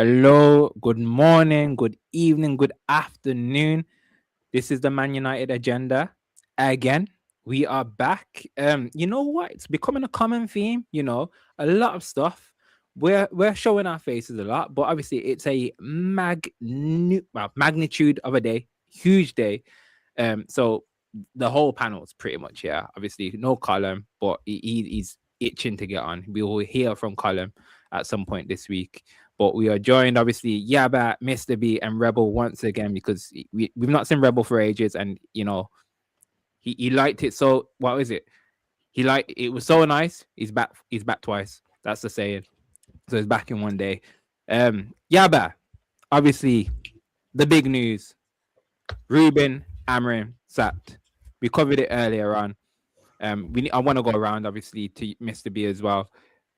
Hello, good morning, good evening, good afternoon. This is the Man United agenda. Again, we are back. You know what? It's becoming a common theme, a lot of stuff. We're showing our faces a lot, but obviously it's a magnitude of a day, huge day. So the whole panel's pretty much here. Obviously, no Column, but he's itching to get on. We will hear from Column at some point this week. But we are joined, obviously, Yaba, Mr. B, and Rebel once again because we've not seen Rebel for ages, and he liked it. So what is it? He liked it was so nice. He's back. He's back twice. That's the saying. So he's back in one day. Yaba, obviously, the big news: Ruben Amorim sacked. We covered it earlier on. I want to go around obviously to Mr. B as well,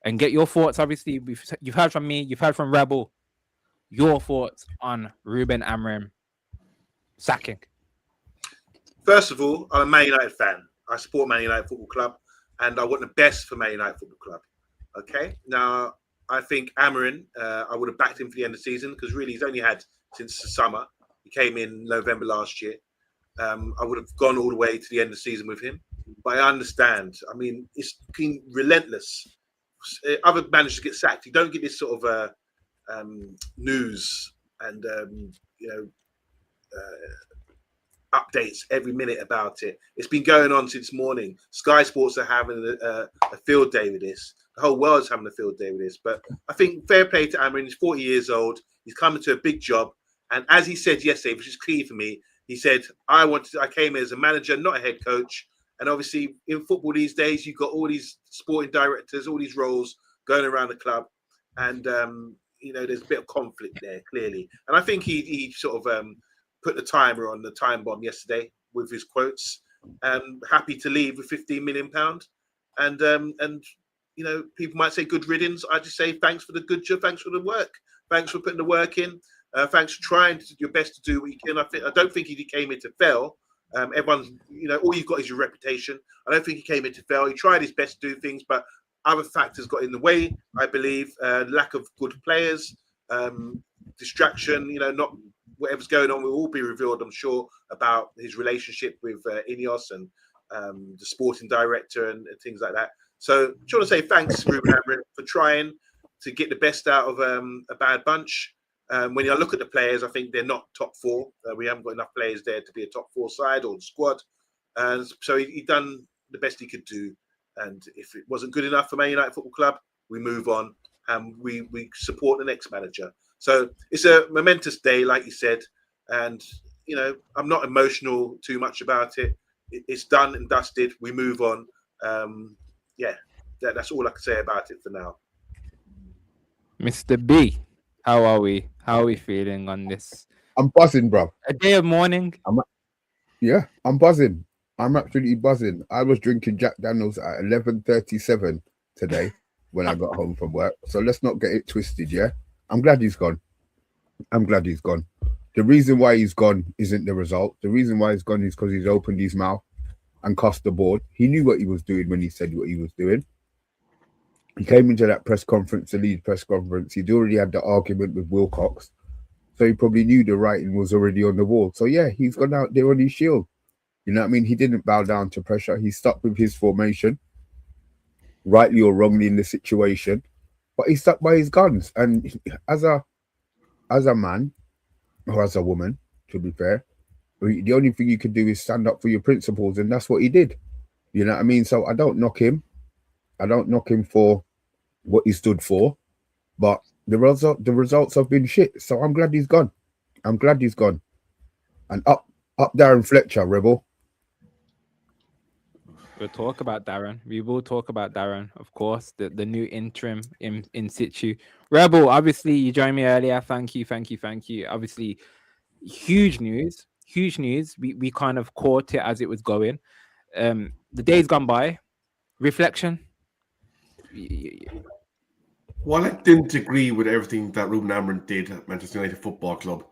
and get your thoughts. Obviously, you've heard from me. You've heard from Rebel. Your thoughts on Ruben Amorim sacking? First of all, I'm a Man United fan. I support Man United Football Club, and I want the best for Man United Football Club. Okay, now I think Amorim, I would have backed him for the end of the season because really he's only had since the summer. He came in November last year. I would have gone all the way to the end of the season with him, but I understand. I mean, it's been relentless. Other managers get sacked. You don't get this sort of news and updates every minute about it. It's been going on since morning. Sky Sports are having a field day with this. The whole world's having a field day with this. But I think fair play to Amorim. He's 40 years old. He's coming to a big job. And as he said yesterday, which is key for me, he said, I came here as a manager, not a head coach. And obviously in football these days, you've got all these sporting directors, all these roles going around the club. And, there's a bit of conflict there, clearly. And I think he sort of put the timer on the time bomb yesterday with his quotes. Happy to leave with £15 million. And people might say good riddance. I just say thanks for the good job. Thanks for the work. Thanks for putting the work in. Thanks for trying to do your best to do what you can. I don't think he came here to fail. Everyone's, all you've got is your reputation. I don't think he came here to fail. He tried his best to do things, but other factors got in the way, I believe. Lack of good players, distraction, not whatever's going on will all be revealed, I'm sure, about his relationship with Ineos and the sporting director and things like that. So I just want to say thanks, Ruben Amorim, for trying to get the best out of a bad bunch. When I look at the players, I think they're not top four. We haven't got enough players there to be a top four side or the squad. And so he done the best he could do. And if it wasn't good enough for Man United Football Club, we move on and we support the next manager. So it's a momentous day, like you said. And, I'm not emotional too much about it. It's done and dusted. We move on. That's all I can say about it for now. Mr. B, how are we? How are we feeling on this? I'm buzzing, bro. A day of mourning. I'm buzzing. I'm absolutely buzzing. I was drinking Jack Daniels at 11:37 today when I got home from work. So let's not get it twisted, yeah? I'm glad he's gone. The reason why he's gone isn't the result. The reason why he's gone is because he's opened his mouth and cost the board. He knew what he was doing when he said what he was doing. He came into that press conference, the lead press conference. He'd already had the argument with Wilcox. So he probably knew the writing was already on the wall. So yeah, he's gone out there on his shield. You know what I mean? He didn't bow down to pressure. He stuck with his formation, rightly or wrongly in the situation, but he stuck by his guns. And as a man, or as a woman, to be fair, the only thing you can do is stand up for your principles, and that's what he did. You know what I mean? So I don't knock him. I don't knock him for what he stood for, but the results have been shit. So I'm glad he's gone. And up Darren Fletcher, Rebel. We'll talk about Darren. We will talk about Darren, of course, the new interim in situ. Rebel, obviously, you joined me earlier. Thank you. Obviously, huge news. We kind of caught it as it was going. The days gone by. Reflection. Well, I didn't agree with everything that Ruben Amorim did at Manchester United Football Club.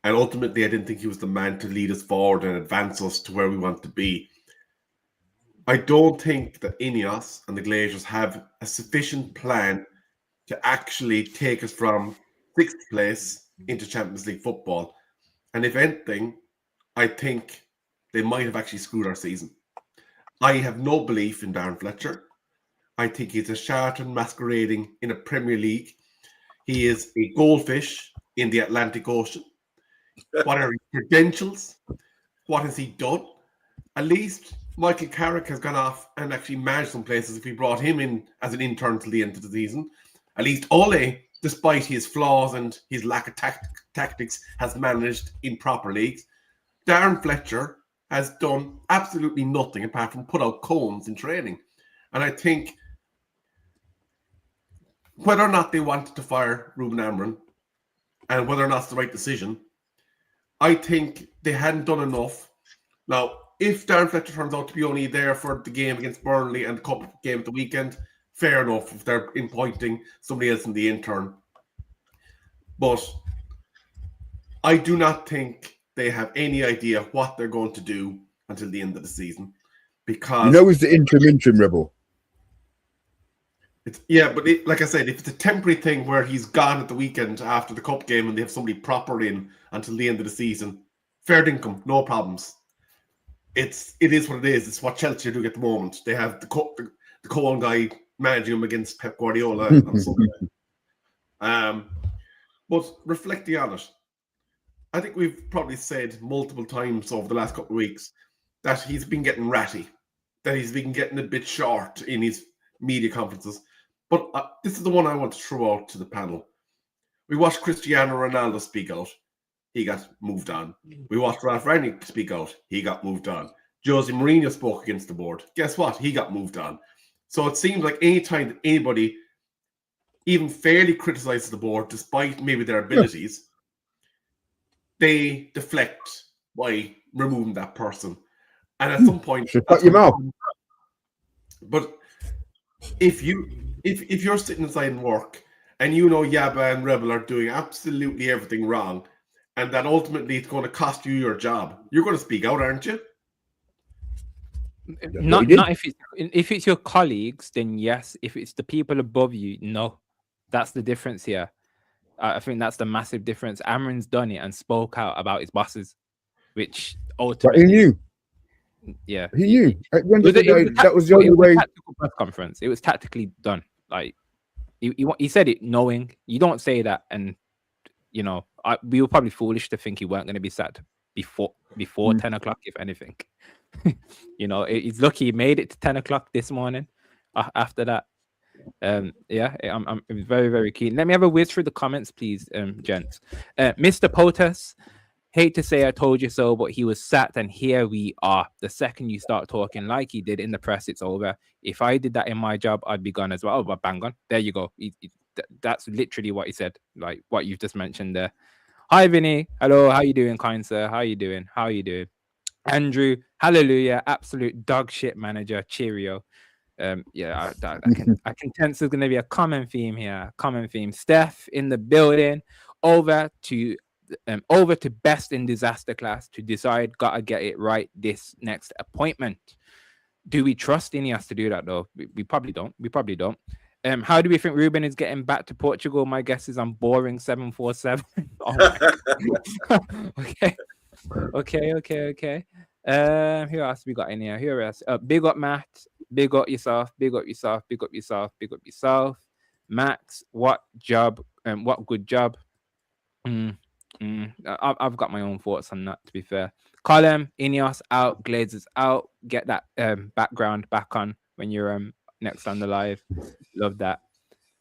And ultimately, I didn't think he was the man to lead us forward and advance us to where we want to be. I don't think that Ineos and the Glazers have a sufficient plan to actually take us from 6th place into Champions League football. And if anything, I think they might have actually screwed our season. I have no belief in Darren Fletcher. I think he's a charlatan masquerading in a Premier League. He is a goldfish in the Atlantic Ocean. What are his credentials? What has he done? At least Michael Carrick has gone off and actually managed some places if we brought him in as an intern till the end of the season. At least Ole, despite his flaws and his lack of tactics, has managed in proper leagues. Darren Fletcher has done absolutely nothing apart from put out cones in training. And I think whether or not they wanted to fire Ruben Amorim and whether or not it's the right decision, I think they hadn't done enough. Now, if Darren Fletcher turns out to be only there for the game against Burnley and the cup game at the weekend, fair enough if they're appointing somebody else in the intern. But I do not think they have any idea what they're going to do until the end of the season. Because he's the interim rebel. But like I said, if it's a temporary thing where he's gone at the weekend after the cup game and they have somebody proper in until the end of the season, fair dinkum, no problems. It is what it is. It's what Chelsea are doing at the moment. They have the Cohen guy managing them against Pep Guardiola on Sunday. But reflecting on it, I think we've probably said multiple times over the last couple of weeks that he's been getting ratty, that he's been getting a bit short in his media conferences. But this is the one I want to throw out to the panel. We watched Cristiano Ronaldo speak out. He got moved on. We watched Ralph Rangnick speak out. He got moved on. Jose Mourinho spoke against the board. Guess what? He got moved on. So it seems like any time that anybody even fairly criticizes the board, despite maybe their abilities, they deflect by removing that person. And at some point, shut your mouth. But if you're sitting inside and work and you know Yaba and Rebel are doing absolutely everything wrong, and that ultimately it's going to cost you your job, you're going to speak out, aren't you? Not if it's your colleagues, then yes. If it's the people above you, no. That's the difference here. I think that's the massive difference. Amorim's done it and spoke out about his bosses, which ultimately. But he knew. Yeah, he knew. At the end of the day, that was the only way. Tactical press conference. It was tactically done. Like he said it knowing. You don't say that, and we were probably foolish to think he weren't going to be sacked before 10 o'clock, if anything. He's lucky he made it to 10 o'clock this morning. After that, I'm very, very keen. Let me have a whiz through the comments, please, gents. Mr. Potus, hate to say I told you so, but he was sacked, and here we are. The second you start talking like he did in the press, it's over. If I did that in my job, I'd be gone as well. But bang on, there you go. That's literally what he said, like what you've just mentioned there. Hi, Vinny. Hello, how you doing, kind sir? How you doing? Andrew, hallelujah, absolute dog shit manager. Cheerio. I can sense there's going to be a common theme here. Steph in the building. Over to best in disaster class to decide. Gotta get it right this next appointment. Do we trust Ineos to do that though? We probably don't. How do we think Ruben is getting back to Portugal? My guess is on boring 747. Okay. Who else we got in here? Who else? Big up Matt. Big up yourself. Max, what job? What good job? I've got my own thoughts on that, to be fair. Colin, Ineos out, Glazers out. Get that background back on when you're next on the live. Love that.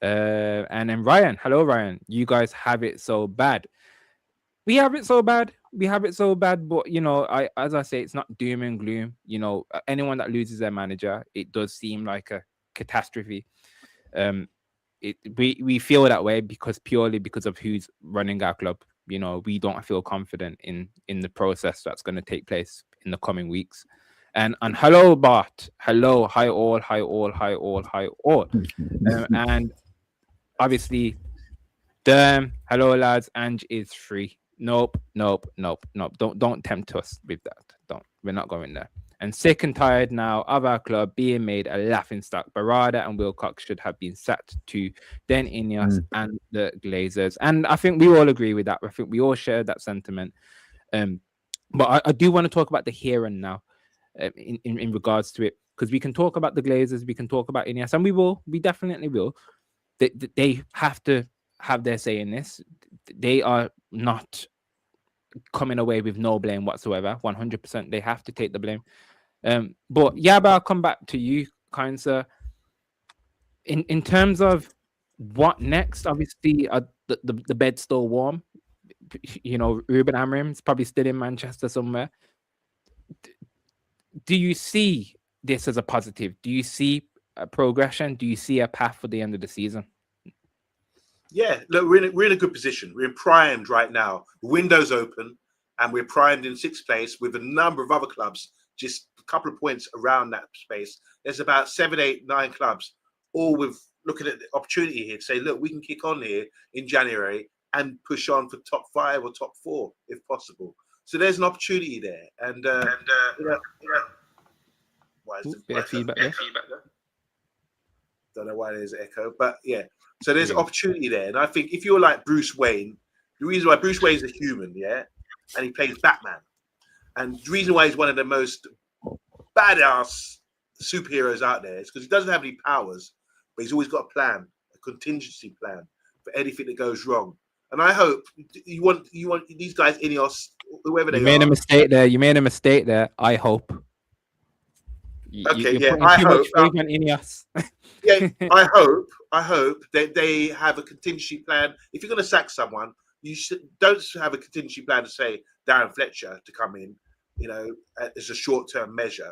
And then Ryan. Hello, Ryan. You guys have it so bad. We have it so bad, but as I say, it's not doom and gloom. Anyone that loses their manager, it does seem like a catastrophe. We feel that way purely because of who's running our club. We don't feel confident in the process that's going to take place in the coming weeks. And hello, Bart. Hello, hi all. And obviously, hello lads. Ange is free. Nope. Don't tempt us with that. We're not going there. and sick and tired now of our club being made a laughingstock. Barada and Wilcox should have been sacked too. Then Ineos and the Glazers. And I think we all agree with that. I think we all share that sentiment. But I do want to talk about the here and now in regards to it, because we can talk about the Glazers, we can talk about Ineos, and we definitely will. They have to have their say in this. They are not coming away with no blame whatsoever. 100%, they have to take the blame. But I'll come back to you, kind sir. In terms of what next, obviously the bed's still warm. You know, Ruben Amorim's probably still in Manchester somewhere. Do you see this as a positive? Do you see a progression? Do you see a path for the end of the season? Yeah, look, we're in a good position. We're primed right now. The window's open, and we're primed in 6th place with a number of other clubs, just a couple of points around that space. There's about 7, 8, 9 clubs, all with looking at the opportunity here to say, look, we can kick on here in January and push on for top 5 or top 4 if possible. So there's an opportunity there, and why is the feedback there? Don't know why there's echo, but yeah. So there's opportunity there, and I think if you're like Bruce Wayne, the reason why Bruce Wayne is a human, and he plays Batman, and the reason why he's one of the most badass superheroes out there is because he doesn't have any powers, but he's always got a plan, a contingency plan for anything that goes wrong. And I hope you want these guys, Ineos, whoever they are. You made a mistake there. I hope. I hope. Ineos. I hope that they have a contingency plan. If you're going to sack someone, you don't have a contingency plan to say Darren Fletcher to come in, as a short-term measure,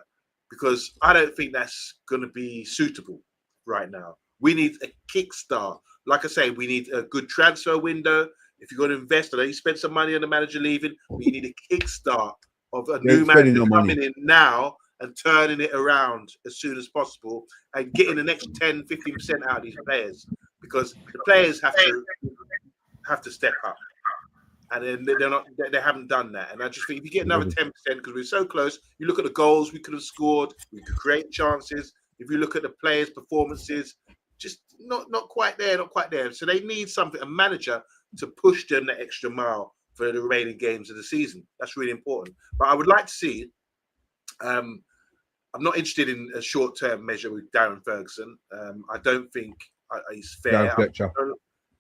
because I don't think that's going to be suitable right now. We need a kickstart. Like I say, we need a good transfer window. If you're going to invest, I know you spent some money on the manager leaving, but you need a kickstart of a new manager coming in now and turning it around as soon as possible and getting the next 10, 15% out of these players, because the players have to step up. And they haven't done that. And I just think if you get another 10%, because we're so close, you look at the goals we could have scored, we could create chances. If you look at the players' performances, just not quite there. So they need a manager to push them the extra mile for the remaining games of the season. That's really important. But I would like to see, I'm not interested in a short-term measure with Darren Ferguson. I don't think he's fair.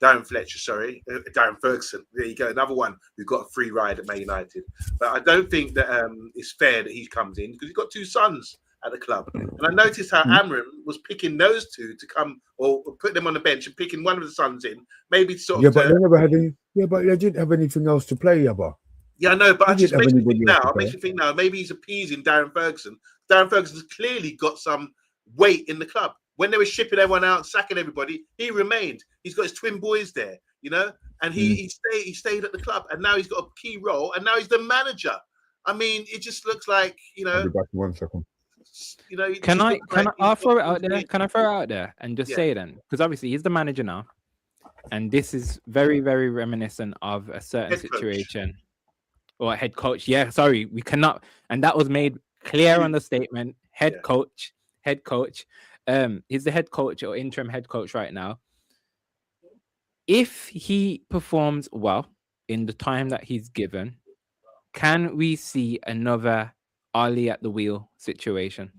Darren Fletcher, sorry. Darren Ferguson. There you go. Another one who got a free ride at Man United. But I don't think that it's fair that he comes in, because he's got 2 sons at the club. And I noticed how Amorim was picking those 2 to come, or put them on the bench and picking one of the sons in. Maybe sort of. But they never had any. Yeah, but they didn't have anything else to play, ever. Yeah, I know, but it makes me think now. Maybe he's appeasing Darren Ferguson. Darren Ferguson's clearly got some weight in the club. When they were shipping everyone out, sacking everybody, he remained. He's got his twin boys there, and he stayed at the club, and now he's got a key role, and now he's the manager. I mean, it just looks like, I'll be back in 1 second. I'll throw it out there. Can I throw it out there and just say then? Because obviously he's the manager now, and this is very, very reminiscent of a certain situation. Or head coach. Yeah, sorry, we cannot, and that was made clear on the statement. Head coach. He's the head coach or interim head coach right now. If he performs well in the time that he's given, can we see another Ollie at the wheel situation?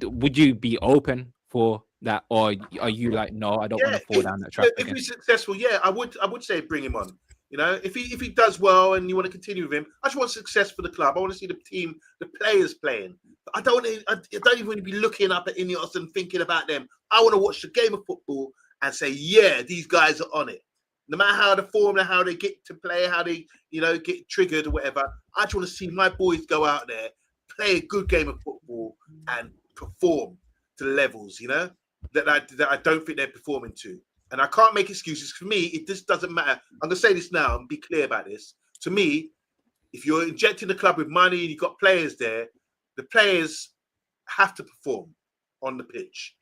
Would you be open for that, or are you like, no, I don't want to fall down that track? If he's successful, I would say bring him on. If he does well and you want to continue with him, I just want success for the club. I want to see the team, the players playing. I don't even want to be looking up at Ineos and thinking about them. I want to watch the game of football and say, yeah, these guys are on it. No matter how the form and how they get to play, how they get triggered or whatever. I just want to see my boys go out there, play a good game of football and perform to the levels, that I don't think they're performing to. And I can't make excuses. For me, it just doesn't matter. I'm going to say this now and be clear about this. To me, if you're injecting the club with money and you've got players there, the players have to perform on the pitch.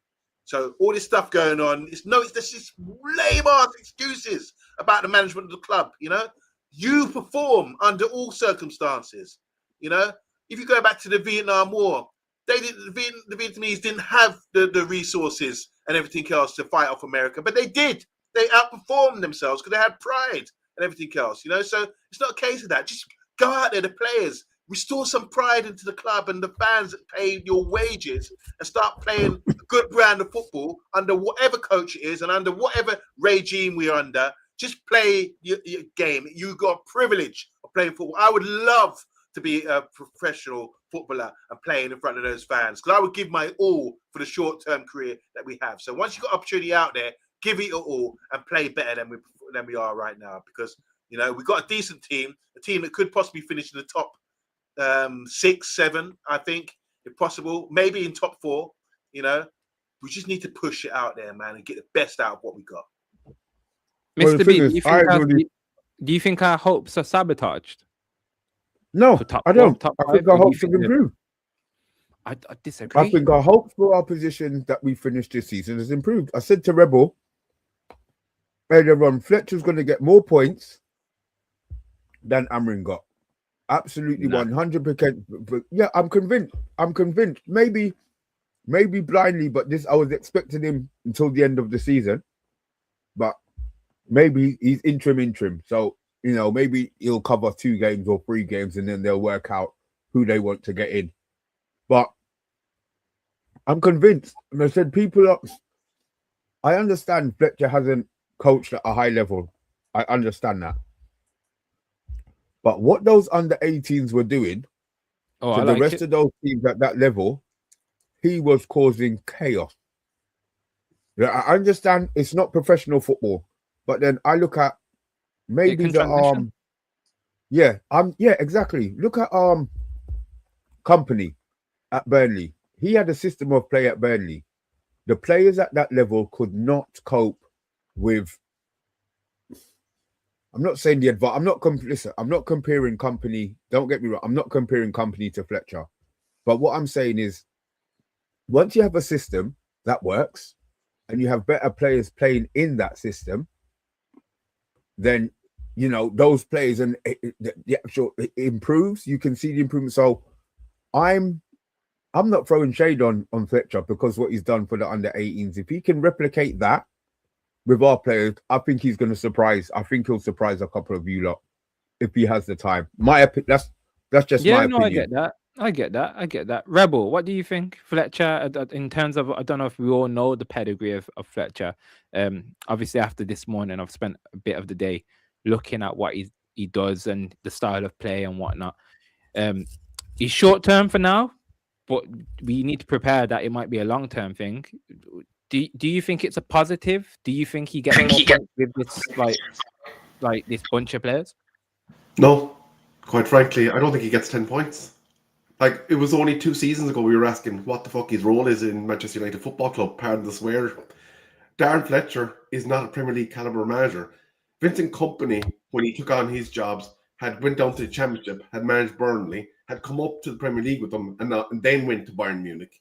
So all this stuff going on, it's just lame-ass excuses about the management of the club, You perform under all circumstances, if you go back to the Vietnam War, the Vietnamese didn't have the resources and everything else to fight off America, but they did. They outperformed themselves because they had pride and everything else, you know. So it's not a case of that. Just go out there, the players, restore some pride into the club and the fans that pay your wages, and start playing a good brand of football under whatever coach it is and under whatever regime we're under. Just play your game. You got a privilege of playing football. I would love to be a professional footballer and playing in front of those fans, because I would give my all for the short-term career that we have. So once you've got opportunity out there, give it your all and play better than we are right now, because, you know, we've got a decent team, a team that could possibly finish in the top 6, 7, I think, if possible, maybe in top 4. You know, we just need to push it out there, man, and get the best out of what we got. Well, Mr. B, do you think our hopes are sabotaged? No, I don't. I think our hopes have improved. improved. I disagree. I think our hopes for our position that we finished this season has improved. I said to Rebel earlier on, Fletcher's going to get more points than Amorim got. Absolutely, 100%. But yeah, I'm convinced. Maybe blindly, but I was expecting him until the end of the season. But maybe he's interim. So, you know, maybe he'll cover 2 games or 3 games, and then they'll work out who they want to get in. But I'm convinced. And I said, I understand Fletcher hasn't coached at a high level. I understand that. But what those under-18s were doing to the rest of those teams at that level, he was causing chaos. Yeah, I understand it's not professional football, but then I look at maybe the exactly. Look at Company at Burnley. He had a system of play at Burnley. The players at that level could not cope with. I'm not saying I'm not comparing Company. Don't get me wrong. I'm not comparing Company to Fletcher. But what I'm saying is, once you have a system that works and you have better players playing in that system, then, you know, those players and the actual it improves. You can see the improvement. So I'm not throwing shade on Fletcher because what he's done for the under-18s. If he can replicate that with our players, I think he's going to surprise. I think he'll surprise a couple of you lot if he has the time. That's just my opinion. I get that. Rebel, what do you think, Fletcher? In terms of, I don't know if we all know the pedigree of Fletcher. Obviously, after this morning, I've spent a bit of the day looking at what he does and the style of play and whatnot. He's short term for now, but we need to prepare that it might be a long term thing. Do you think it's a positive? Do you think he gets more points with this like this bunch of players? No, quite frankly, I don't think he gets 10 points. Like, it was only 2 seasons ago we were asking what the fuck his role is in Manchester United Football Club, pardon the swear. Darren Fletcher is not a Premier League caliber manager. Vincent Kompany, when he took on his jobs, went down to the Championship, had managed Burnley, had come up to the Premier League with them, and then went to Bayern Munich.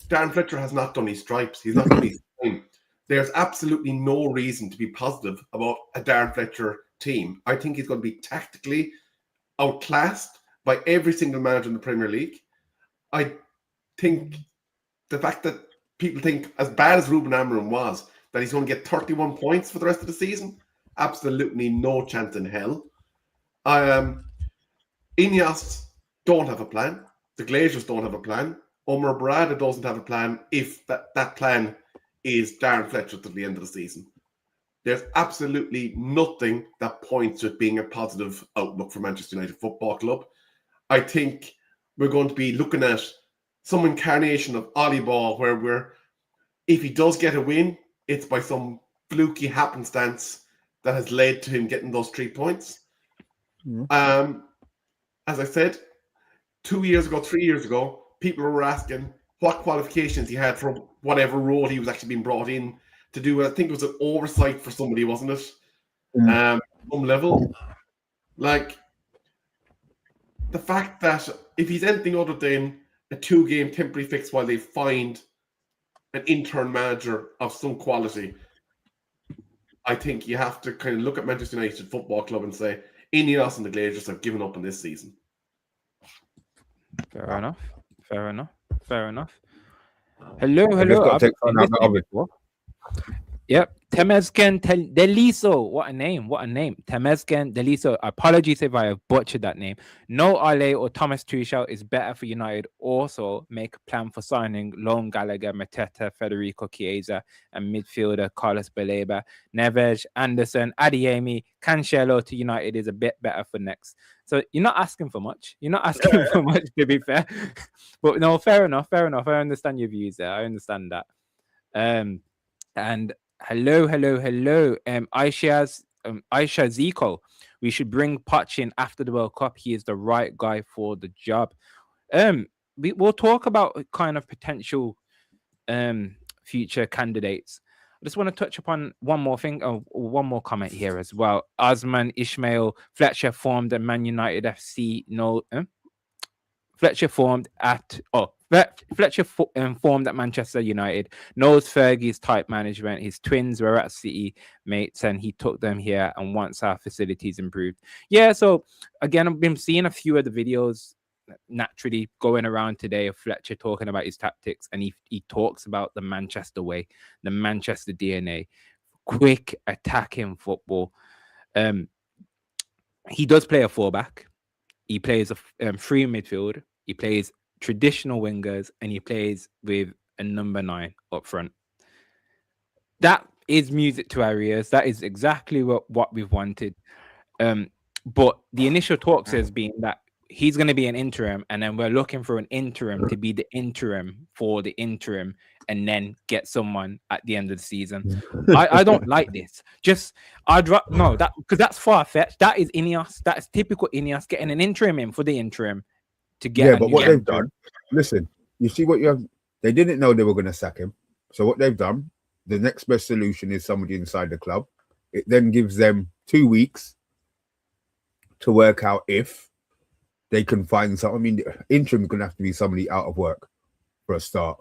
Darren Fletcher has not done his stripes. He's not done his time. There's absolutely no reason to be positive about a Darren Fletcher team. I think he's going to be tactically outclassed by every single manager in the Premier League. I think the fact that people think, as bad as Ruben Amorim was, that he's going to get 31 points for the rest of the season, absolutely no chance in hell. Ineos don't have a plan. The Glazers don't have a plan. Omar Barada doesn't have a plan if that plan is Darren Fletcher to the end of the season. There's absolutely nothing that points to it being a positive outlook for Manchester United Football Club. I think we're going to be looking at some incarnation of Ollie Ball where if he does get a win, it's by some fluky happenstance that has led to him getting those 3 points. Mm-hmm. As I said, 3 years ago, people were asking what qualifications he had for whatever role he was actually being brought in to do. I think it was an oversight for somebody, wasn't it? Some level. Like, the fact that if he's anything other than a 2-game temporary fix while they find an intern manager of some quality, I think you have to kind of look at Manchester United Football Club and say, Ineos and the Glazers have given up on this season. Fair enough. Fair enough. Fair enough. Hello, I just hello. got I've to not take seen fun out this the name oven. before. Yep. Temezgen Deliso. What a name. What a name. Temezgen Deliso. Apologies if I have butchered that name. No Ale or Thomas Tuchel is better for United. Also, make a plan for signing Lone Gallagher, Mateta, Federico Chiesa, and midfielder Carlos Baleba, Neves, Anderson, Adeyemi, Cancelo to United is a bit better for next. So you're not asking for much. You're not asking for much, to be fair. But no, fair enough. Fair enough. I understand your views there. I understand that. And hello. Aisha Zico. We should bring Poch in after the World Cup. He is the right guy for the job. We'll talk about kind of potential future candidates. I just want to touch upon one more thing, one more comment here as well. Osman Ishmael Fletcher formed a Man United FC. Fletcher formed at formed at Manchester United. Knows Fergie's type management. His twins were at City mates, and he took them here and wants our facilities improved. Yeah. So again, I've been seeing a few of the videos naturally going around today of Fletcher talking about his tactics, and he talks about the Manchester way, the Manchester DNA, quick attacking football. He does play a fullback. He plays a free midfield. He plays traditional wingers, and he plays with a number 9 up front. That is music to our ears. That is exactly what we've wanted. But the initial talks has been that he's going to be an interim, and then we're looking for an interim to be the interim for the interim, and then get someone at the end of the season. I don't like this. That because that's far fetched. That is Ineos. That is typical Ineos, getting an interim in for the interim to get. Yeah, but what they've done, listen, you see what you have. They didn't know they were going to sack him. So what they've done, the next best solution is somebody inside the club. It then gives them 2 weeks to work out if they can find something. I mean, interim is going to have to be somebody out of work for a start.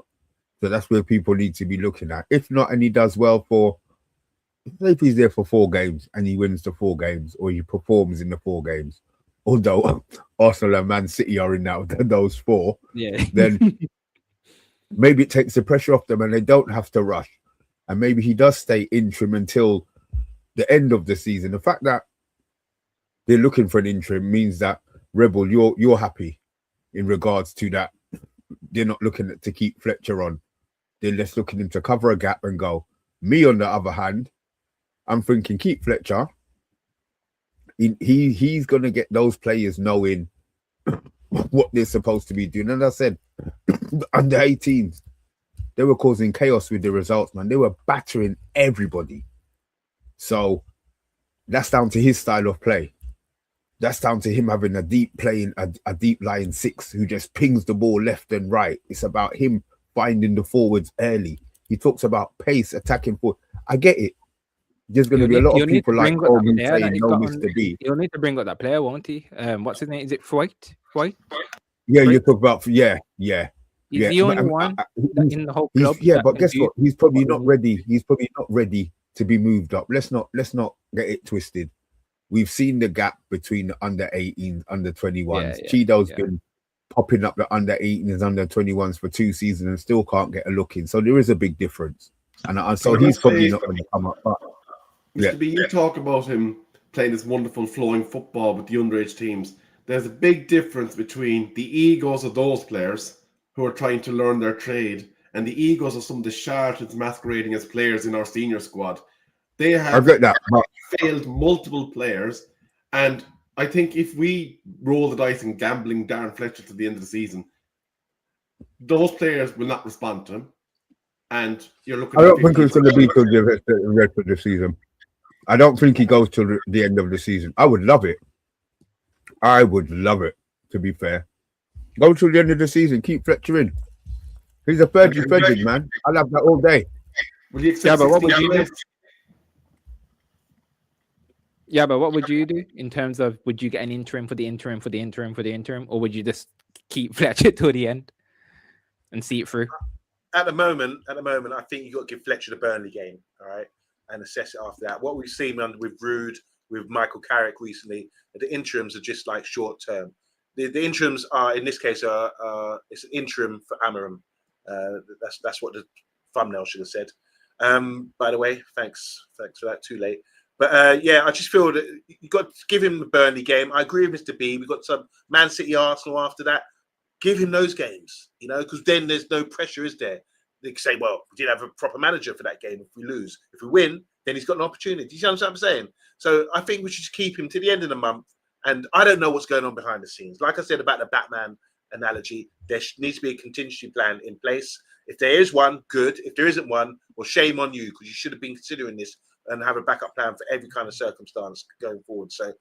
So that's where people need to be looking at. If not, and he does well if he's there for 4 games and he wins the 4 games, or he performs in the 4 games, although Arsenal and Man City are in those 4, then maybe it takes the pressure off them and they don't have to rush. And maybe he does stay interim until the end of the season. The fact that they're looking for an interim means that, Rebel, you're happy in regards to that. They're not looking to keep Fletcher on. They're just looking to cover a gap and go. Me, on the other hand, I'm thinking keep Fletcher. He's going to get those players knowing what they're supposed to be doing. And I said, under 18s, they were causing chaos with the results, man. They were battering everybody. So that's down to his style of play. That's down to him having a deep lying 6 who just pings the ball left and right. It's about him finding the forwards early. He talks about pace, attacking forward. I get it. There's going to be a lot of people like Owen saying no, Mr. B. He'll need to bring up that player, won't he? What's his name? Is it White? Yeah, you talk about He's the only one in the whole club. But guess what? He's probably not ready. He's probably not ready to be moved up. Let's not get it twisted. We've seen the gap between the under 18s, under 21s. Chido's been popping up the under 18s, under 21s for 2 seasons and still can't get a look in. So there is a big difference. And so he's probably not going to come up. But, Mr. B, you talk about him playing this wonderful flowing football with the underage teams. There's a big difference between the egos of those players who are trying to learn their trade and the egos of some of the charlatans masquerading as players in our senior squad. They have failed multiple players, and I think if we roll the dice and gambling Darren Fletcher to the end of the season, those players will not respond to him. And you're looking. I don't think it's going to be till the rest of the season. I don't think he goes till the end of the season. I would love it. To be fair, go till the end of the season. Keep Fletcher in. He's a Fergie, man. I love that all day. Will you accept what would you do? Yeah, but what would you do in terms of, would you get an interim for the interim, or would you just keep Fletcher to the end and see it through? At the moment, I think you've got to give Fletcher the Burnley game, all right, and assess it after that. What we've seen with Rude, with Michael Carrick recently, the interims are just like short term. the interims are in this case it's an interim for Amorim. That's what the thumbnail should have said. By the way, thanks for that. Too late. But yeah, I just feel that you got to give him the Burnley game. I agree with Mr. B. We've got some Man City, Arsenal after that. Give him those games, because then there's no pressure, is there? They can say, well, we didn't have a proper manager for that game if we lose. If we win, then he's got an opportunity. Do you understand what I'm saying? So I think we should just keep him to the end of the month. And I don't know what's going on behind the scenes. Like I said about the Batman analogy, there needs to be a contingency plan in place. If there is one, good. If there isn't one, well, shame on you, because you should have been considering this and have a backup plan for every kind of circumstance going forward. So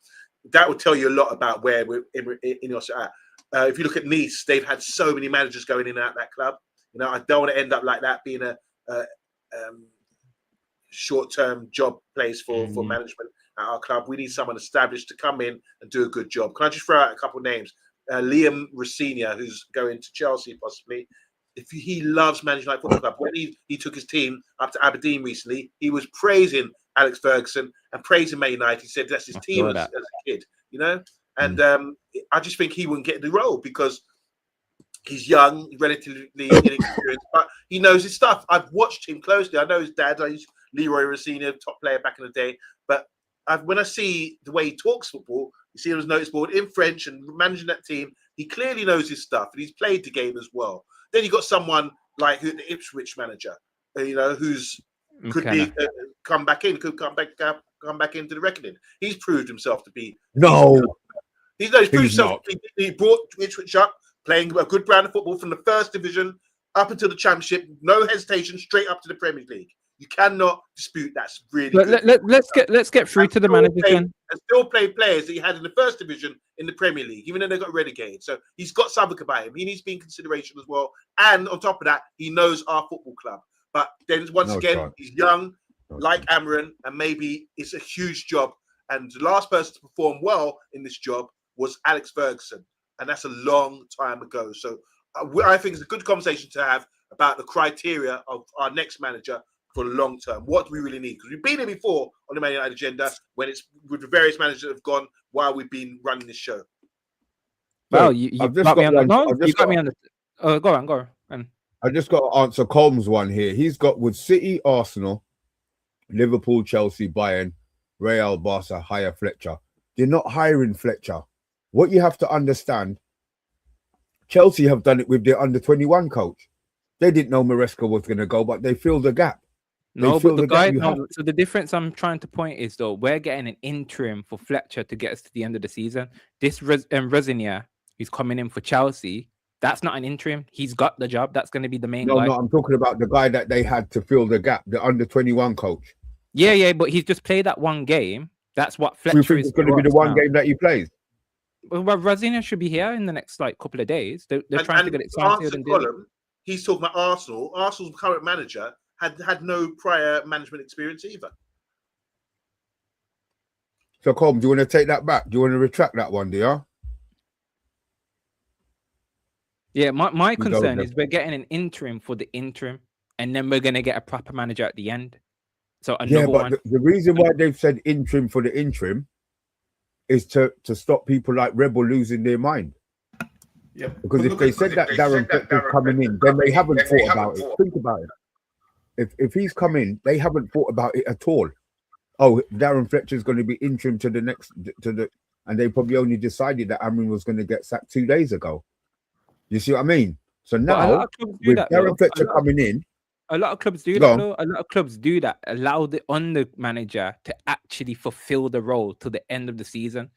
that will tell you a lot about where we're in your at. If you look at Nice, they've had so many managers going in and out that club. I don't want to end up like that, being a short-term job place for management at our club. We need someone established to come in and do a good job. Can I just throw out a couple of names? Liam Rossini, who's going to Chelsea possibly. If he loves managing like football club. When he took his team up to Aberdeen recently, he was praising Alex Ferguson and praising Man United. He said that's his team as a kid, And I just think he wouldn't get the role because he's young, relatively inexperienced, but he knows his stuff. I've watched him closely. I know his dad. I used Leroy Rossini, top player back in the day. But when I see the way he talks football, you see on his notice board in French and managing that team, he clearly knows his stuff and he's played the game as well. Then you got someone like the Ipswich manager, who's could be come back into the reckoning. He's proved himself to be He's proved himself. He brought Ipswich up, playing a good brand of football from the first division up until the Championship, no hesitation, straight up to the Premier League. You cannot dispute that's really good. Let's get through to the manager again. And still play players that he had in the first division in the Premier League, even though they got relegated. So he's got something about him. He needs to be in consideration as well. And on top of that, he knows our football club. But then once again, he's young, like Amorim, and maybe it's a huge job. And the last person to perform well in this job was Alex Ferguson. And that's a long time ago. So I think it's a good conversation to have about the criteria of our next manager for the long term. What do we really need? Because we've been here before on the Man United agenda when it's with the various managers that have gone while we've been running this show. Well, you got me on the. Go on. I just got to answer Colm's one here. He's got with City, Arsenal, Liverpool, Chelsea, Bayern, Real, Barca, hire Fletcher. They're not hiring Fletcher. What you have to understand, Chelsea have done it with their under-21 coach. They didn't know Maresca was going to go, but they filled the gap. So the difference I'm trying to point is, though, we're getting an interim for Fletcher to get us to the end of the season. This Rosinia, who's coming in for Chelsea, that's not an interim. He's got the job. That's going to be the main guy. No, I'm talking about the guy that they had to fill the gap, the under-21 coach. Yeah, but he's just played that one game. That's what Fletcher is going to be the one game that he plays. Well, Rosinia should be here in the next couple of days. They're trying to get it started. He's talking about Arsenal. Arsenal's current manager had no prior management experience either. So, Colm, do you want to take that back? Do you want to retract that one, do you? Yeah, my concern is we're getting an interim for the interim, and then we're going to get a proper manager at the end. So the reason why they've said interim for the interim is to stop people like Rebel losing their mind. Yeah, because if they said that Darren Fletcher's coming in, then they haven't thought about it. Think about it. If he's come in, they haven't thought about it at all. Oh, Darren Fletcher's going to be interim to the next and they probably only decided that Amorim was going to get sacked 2 days ago. You see what I mean? So now with Darren Fletcher coming in, a lot of clubs do that. Though. A lot of clubs do that. Allow the under manager to actually fulfill the role to the end of the season.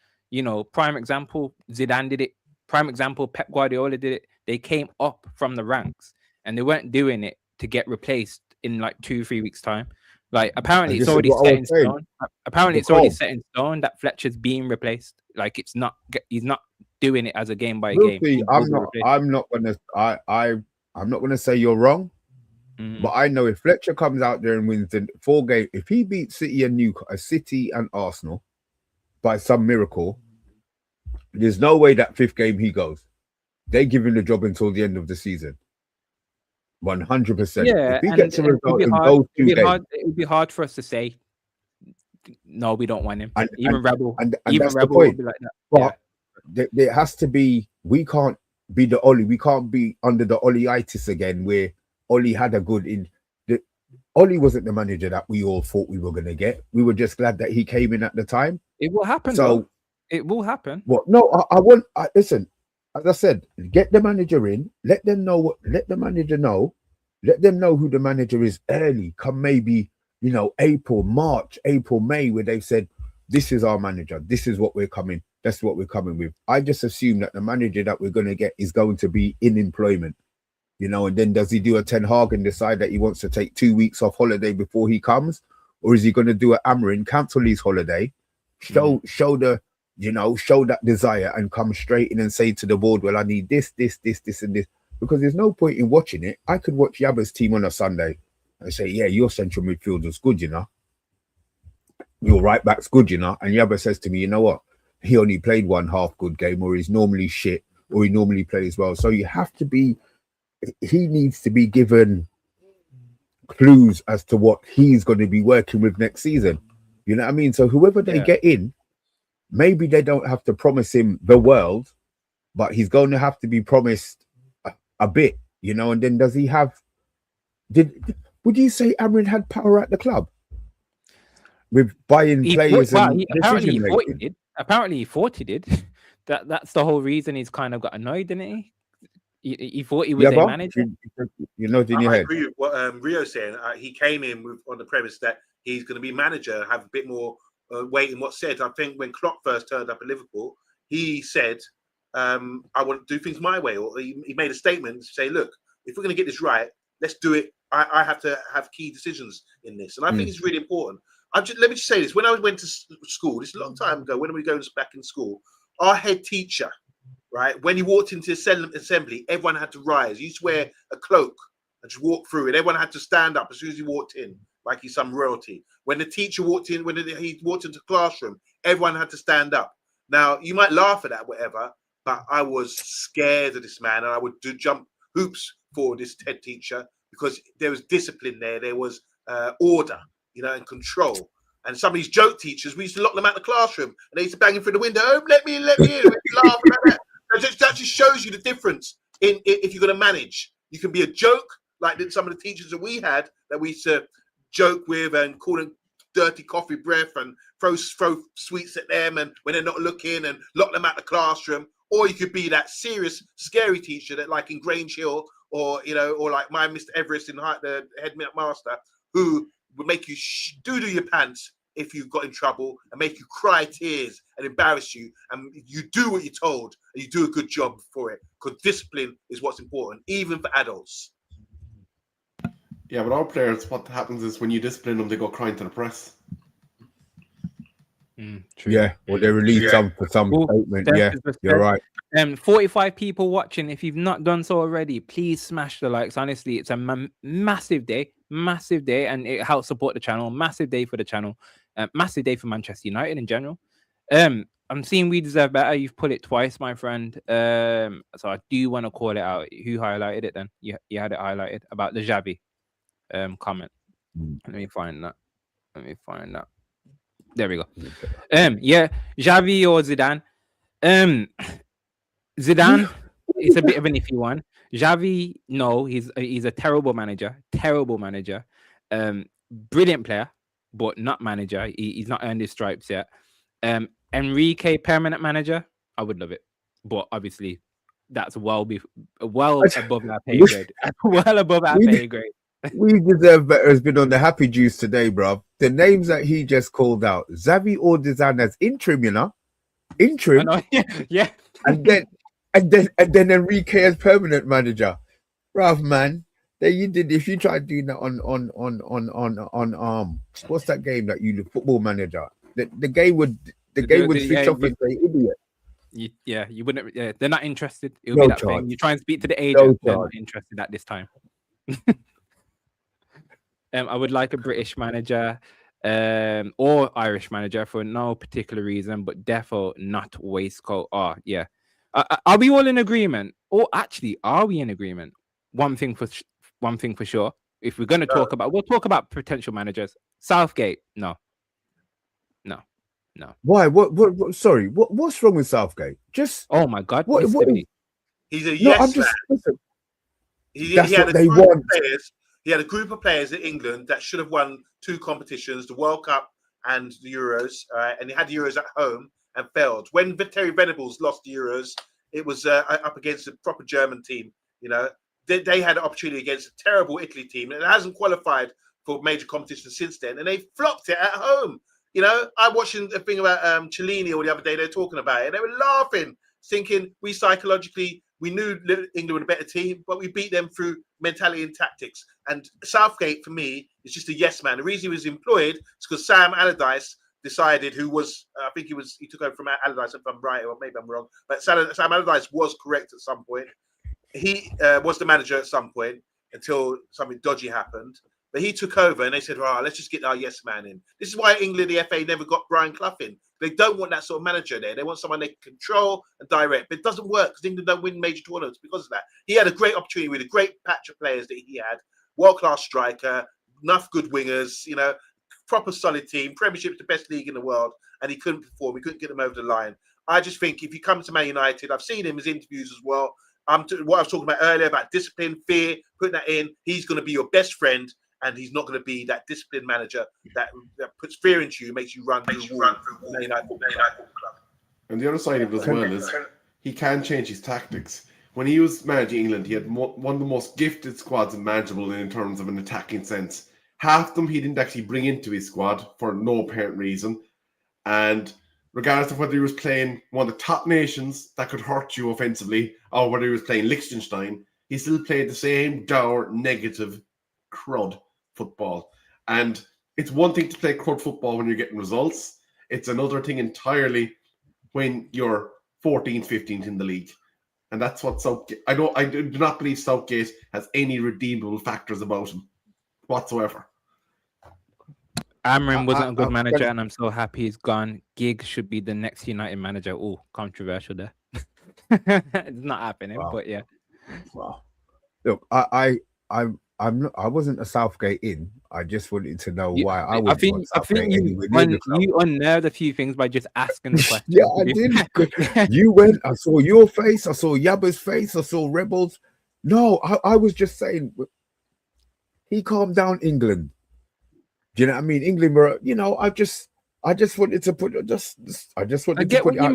Prime example, Zidane did it. Prime example, Pep Guardiola did it. They came up from the ranks and they weren't doing it to get replaced in like 2-3 weeks time. Like apparently it's already set in stone. Apparently it's already set in stone that Fletcher's being replaced. Like he's not doing it as a game by game. I'm not gonna say you're wrong. But I know if Fletcher comes out there and wins the 4 games, if he beats City and Arsenal by some miracle, there's no way that 5th game he goes. They give him the job until the end of the season. 100%. Yeah, if he gets a result in those 2 games, it would be hard for us to say no, we don't want him. Even Rebel will be like that. But there has to be we can't be the Ollie. We can't be under the Ollie-itis again, where Ollie had a good in. Ollie wasn't the manager that we all thought we were going to get. We were just glad that he came in at the time. It will happen. So though. It will happen. What? No, listen. As I said, get the manager in. Let them know what. Let the manager know. Let them know who the manager is early. Come maybe April, May, where they've said this is our manager. This is what we're coming. That's what we're coming with. I just assume that the manager that we're going to get is going to be in employment. And then does he do a Ten Hag and decide that he wants to take 2 weeks off holiday before he comes, or is he going to do an Amorim, cancel his holiday, show that desire and come straight in and say to the board, well, I need this, and this, because there's no point in watching it. I could watch Yabba's team on a Sunday and say, yeah, your central midfielder's good, your right back's good, and Yabba says to me, you know what, he only played one half good game, or he's normally shit, or he normally plays well. So he needs to be given clues as to what he's going to be working with next season. You know what I mean? So whoever they get in, maybe they don't have to promise him the world, but he's going to have to be promised a bit, and then does he have... Would you say Amorim had power at the club? With buying players and decision-making? Apparently he thought he did. That's the whole reason he's kind of got annoyed, didn't he? He thought he was a manager. I agree with what Rio's saying. He came in on the premise that he's going to be manager, have a bit more weight in what's said. I think when Klopp first turned up at Liverpool, he said, I want to do things my way. Or he made a statement to say, look, if we're going to get this right, let's do it. I have to have key decisions in this. And I think it's really important. Let me just say this. When I went to school, this is a long time ago, when we were going back in school, our head teacher, right, when he walked into the assembly, everyone had to rise. He used to wear a cloak and just walk through it. Everyone had to stand up as soon as he walked in, like he's some royalty. When the teacher walked in, when he walked into the classroom, everyone had to stand up. Now, you might laugh at that, whatever, but I was scared of this man, and I would jump hoops for this head teacher because there was discipline there. There was order, and control. And some of these joke teachers, we used to lock them out of the classroom, and they used to bang him through the window. Oh, let me in. Laugh at that. That just shows you the difference in if you're going to manage. You can be a joke, like some of the teachers that we had that we used to joke with and call them dirty coffee breath and throw sweets at them and when they're not looking and lock them out the classroom. Or you could be that serious, scary teacher that, like in Grange Hill, or like my Mr. Everest in the head master, who would make you doo-doo your pants if you got in trouble and make you cry tears and embarrass you, and you do what you're told and you do a good job for it, because discipline is what's important, even for adults. Yeah, but all players, what happens is when you discipline them, they go crying to the press. True. Yeah, or they release some statement. Yeah, you're right. 45 people watching. If you've not done so already, please smash the likes. Honestly, it's a massive day, and it helps support the channel. Massive day for the channel. Massive day for Manchester United in general. I'm seeing we deserve better. You've put it twice, my friend. So I do want to call it out. Who highlighted it then? You had it highlighted about the Xavi comment. Let me find that. There we go. Yeah, Xavi or Zidane. Zidane is a bit of an iffy one. Xavi, no, he's a terrible manager. Brilliant player, but not manager. He's not earned his stripes yet. Enrique, permanent manager, I would love it, but obviously that's well above our pay grade. Well above our pay grade. We deserve better. Has been on the happy juice today, bro. The names that he just called out: Xavi or Zidane as interim, interim. Yeah. And then Enrique as permanent manager. Bruv, man, that you did. If you tried doing that on what's that game that you do, Football Manager? The game would switch off and say idiot. You wouldn't. Yeah, they're not interested. It'll be that thing. You try and speak to the agent. They're not interested at this time. I would like a British manager or Irish manager for no particular reason, but defo not waistcoat. Oh, yeah. Are we all in agreement? Or actually, are we in agreement? One thing for sure. If we're going to we'll talk about potential managers. Southgate, no. Why? What? Sorry. What's wrong with Southgate? Just oh my God, what He's a No, I'm yes just. man. Listen, He that's had what a they group want. of players. He had a group of players in England that should have won 2 competitions, the World Cup and the Euros. And he had the Euros at home and failed. When Terry Venables lost the Euros, it was up against a proper German team. You know, they had an opportunity against a terrible Italy team, and it hasn't qualified for major competitions since then. And they flopped it at home. You know, I'm watching a thing about Cellini or the other day. They're talking about it. And they were laughing, thinking we psychologically. We knew England were a better team, but we beat them through mentality and tactics. And Southgate, for me, is just a yes man. The reason he was employed is because Sam Allardyce decided, who was, I think he took over from Allardyce, if I'm right, or maybe I'm wrong, but Sam Allardyce was correct at some point. He was the manager at some point until something dodgy happened. But he took over and they said, let's just get our yes man in. This is why England, the FA, never got Brian Clough in. They don't want that sort of manager there. They want someone they can control and direct. But it doesn't work because England don't win major tournaments because of that. He had a great opportunity with a great patch of players that he had. World-class striker, enough good wingers, you know, proper solid team. Premiership's the best league in the world. And he couldn't perform. He couldn't get them over the line. I just think if you come to Man United, I've seen him in his interviews as well. What I was talking about earlier about discipline, fear, putting that in. He's going to be your best friend. And he's not going to be that disciplined manager that puts fear into you, makes you run through the wall. And the other side of it as well is he can change his tactics. When he was managing England, he had one of the most gifted squads imaginable in terms of an attacking sense. Half them he didn't actually bring into his squad for no apparent reason. And regardless of whether he was playing one of the top nations that could hurt you offensively or whether he was playing Liechtenstein, he still played the same dour, negative crud football. And it's one thing to play crud football when you're getting results. It's another thing entirely when you're 14th, 15th in the league. And that's what Southgate... I do not believe Southgate has any redeemable factors about him whatsoever. Amorim wasn't a good manager, and I'm so happy he's gone. Giggs should be the next United manager. Oh, controversial there. It's not happening, but yeah. Wow. Look, I wasn't a Southgate in. I just wanted to know why I would. I think you unnerved a few things by just asking the question. Yeah, I did. You went. I saw your face. I saw Yabba's face. I saw Rebels. No, I was just saying. He calmed down England. Do you know what I mean? England were. You know, I just wanted to put. I just wanted to put out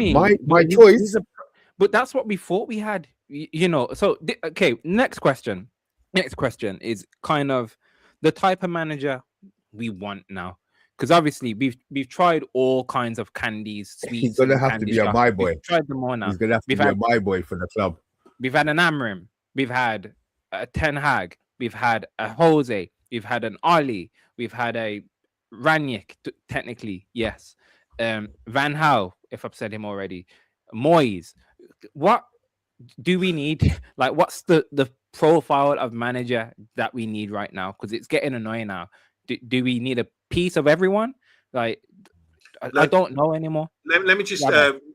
my choice. But that's what we thought we had. You know. So okay. Next question is kind of the type of manager we want now, because obviously we've tried all kinds of candies, sweets. He's gonna have to be a my boy. We've tried them all now. He's gonna have to be a my boy for the club. We've had an Amorim, we've had a Ten Hag, we've had a Jose, we've had an Ali, we've had a Ranić, technically, yes. Van Gaal, if I've said him already, Moyes. What do we need? Like, what's the profile of manager that we need right now? Because it's getting annoying now. Do we need a piece of everyone? Like, I don't know anymore. Let me just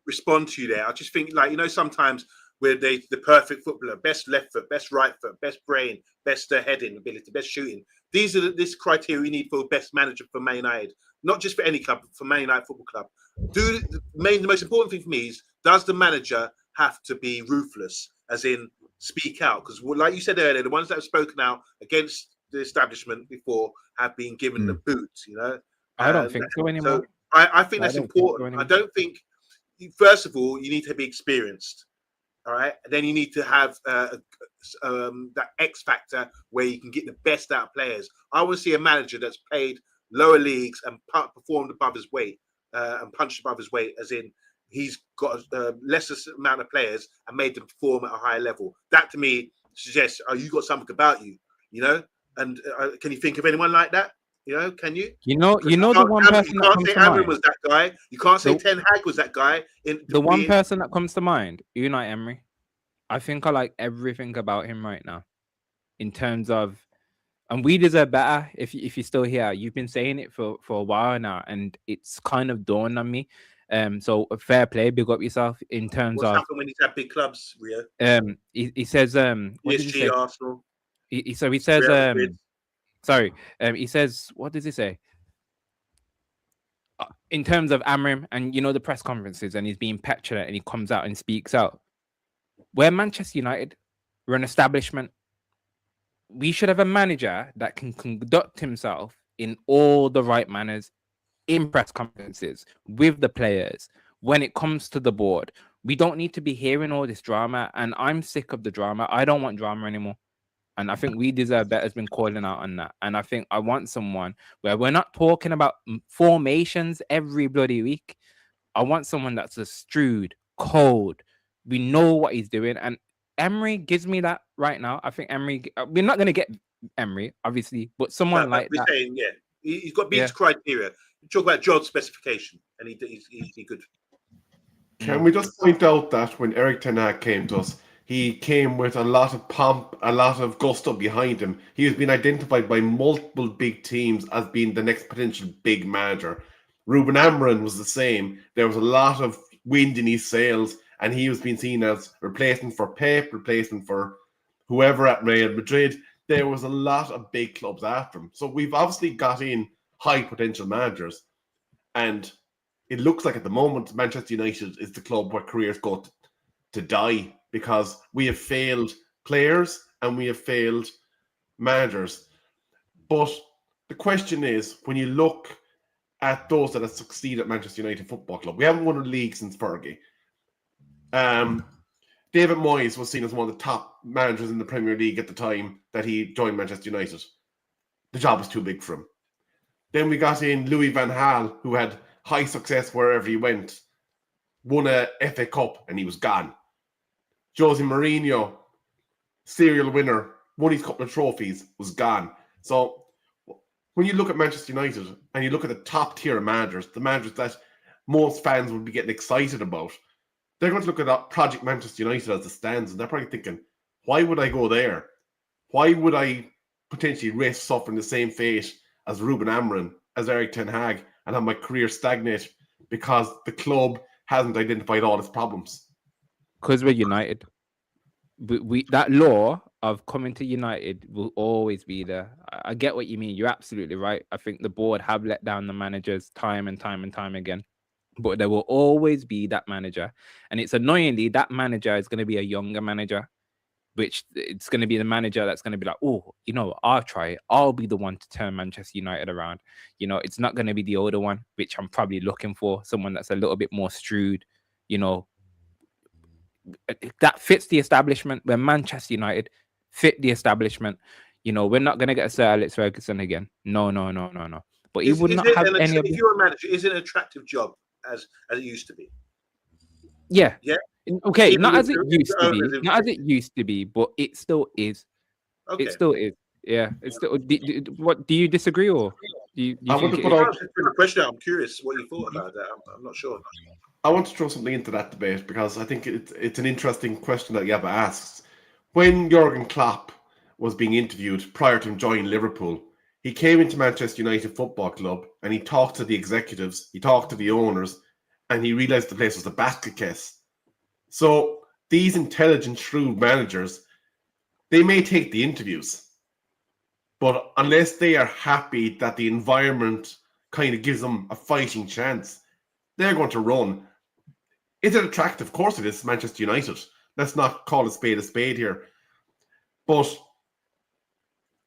respond to you there. I just think, like, you know, sometimes where the perfect footballer, best left foot, best right foot, best brain, best heading ability, best shooting. These are this criteria we need for best manager for Man United, not just for any club, for Man United Football Club. The most important thing for me is, does the manager have to be ruthless, as in speak out? Because, like you said earlier, the ones that have spoken out against the establishment before have been given the boot. You know, I don't think so anymore. So I think that's important. I don't think. First of all, you need to be experienced. All right, and then you need to have that X factor where you can get the best out of players. I want to see a manager that's played lower leagues and performed above his weight and punched above his weight, as in he's got a lesser amount of players and made them perform at a higher level. That to me suggests, you got something about you, you know. And can you think of anyone like that? You know, can you? You know the one person. You can't say Amorim was that guy. You can't say Ten Hag was that guy. The one person that comes to mind, Unai Emery. I think I like everything about him right now, in terms of, and we deserve better. If you're still here, you've been saying it for a while now, and it's kind of dawned on me. So fair play, big up yourself in terms What's of. happened when he's at big clubs, Rio? He says PSG, Arsenal. He says he says, what does he say? In terms of Amorim, and you know the press conferences, and he's being petulant, and he comes out and speaks out. We're Manchester United. We're an establishment. We should have a manager that can conduct himself in all the right manners, in press conferences, with the players, when it comes to the board. We don't need to be hearing all this drama, and I'm sick of the drama. I don't want drama anymore. And I think We Deserve Better has been calling out on that. And I think I want someone where we're not talking about formations every bloody week. I want someone that's a shrewd, cold. We know what he's doing. And Emery gives me that right now. I think Emery, we're not going to get Emery, obviously, but someone like we're that. saying, yeah, he's got meets criteria. You talk about job specification, and he's good. Can we just point out that when Eric Ten Hag came to us, he came with a lot of pomp, a lot of gusto behind him. He has been identified by multiple big teams as being the next potential big manager. Ruben Amorim was the same. There was a lot of wind in his sails, and he was being seen as replacement for Pep, replacement for whoever at Real Madrid. There was a lot of big clubs after him. So we've obviously got in high potential managers, and it looks like at the moment Manchester United is the club where careers go to die, because we have failed players and we have failed managers. But the question is, when you look at those that have succeeded at Manchester United Football Club, we haven't won a league since Fergie. David Moyes was seen as one of the top managers in the Premier League at the time that he joined Manchester United. The job was too big for him. Then we got in Louis van Gaal, who had high success wherever he went, won a FA Cup, and he was gone. Jose Mourinho, serial winner, won his couple of trophies, was gone. So when you look at Manchester United and you look at the top tier of managers, the managers that most fans would be getting excited about, they're going to look at Project Manchester United as it stands, and they're probably thinking, why would I go there? Why would I potentially risk suffering the same fate as Ruben Amorim, as Eric Ten Hag, and have my career stagnate because the club hasn't identified all its problems? Because we're United. We that law of coming to United will always be there. I get what you mean. You're absolutely right. I think the board have let down the managers time and time and time again. But there will always be that manager. And it's annoyingly, that manager is going to be a younger manager, which it's going to be the manager that's going to be like, oh, I'll try it. I'll be the one to turn Manchester United around. It's not going to be the older one, which I'm probably looking for, someone that's a little bit more shrewd, that fits the establishment. Where Manchester United fit the establishment. We're not going to get a Sir Alex Ferguson again. No. But he would not have any of. If you're a manager, is it an attractive job as it used to be? Yeah. Okay, Even not with as it used to be. Not as it used to be, but it still is. Okay. It still is. Yeah. It's still. What do you disagree, or do you I think want to put out the question. I'm curious what you thought about that. I'm not sure. I want to throw something into that debate because I think it's an interesting question that Yabba asks. When Jurgen Klopp was being interviewed prior to him joining Liverpool, he came into Manchester United Football Club and he talked to the executives, he talked to the owners, and he realised the place was a basket case. So these intelligent, shrewd managers, they may take the interviews, but unless they are happy that the environment kind of gives them a fighting chance, they're going to run. Is it attractive? Of course it is, Manchester United. Let's not call a spade here. But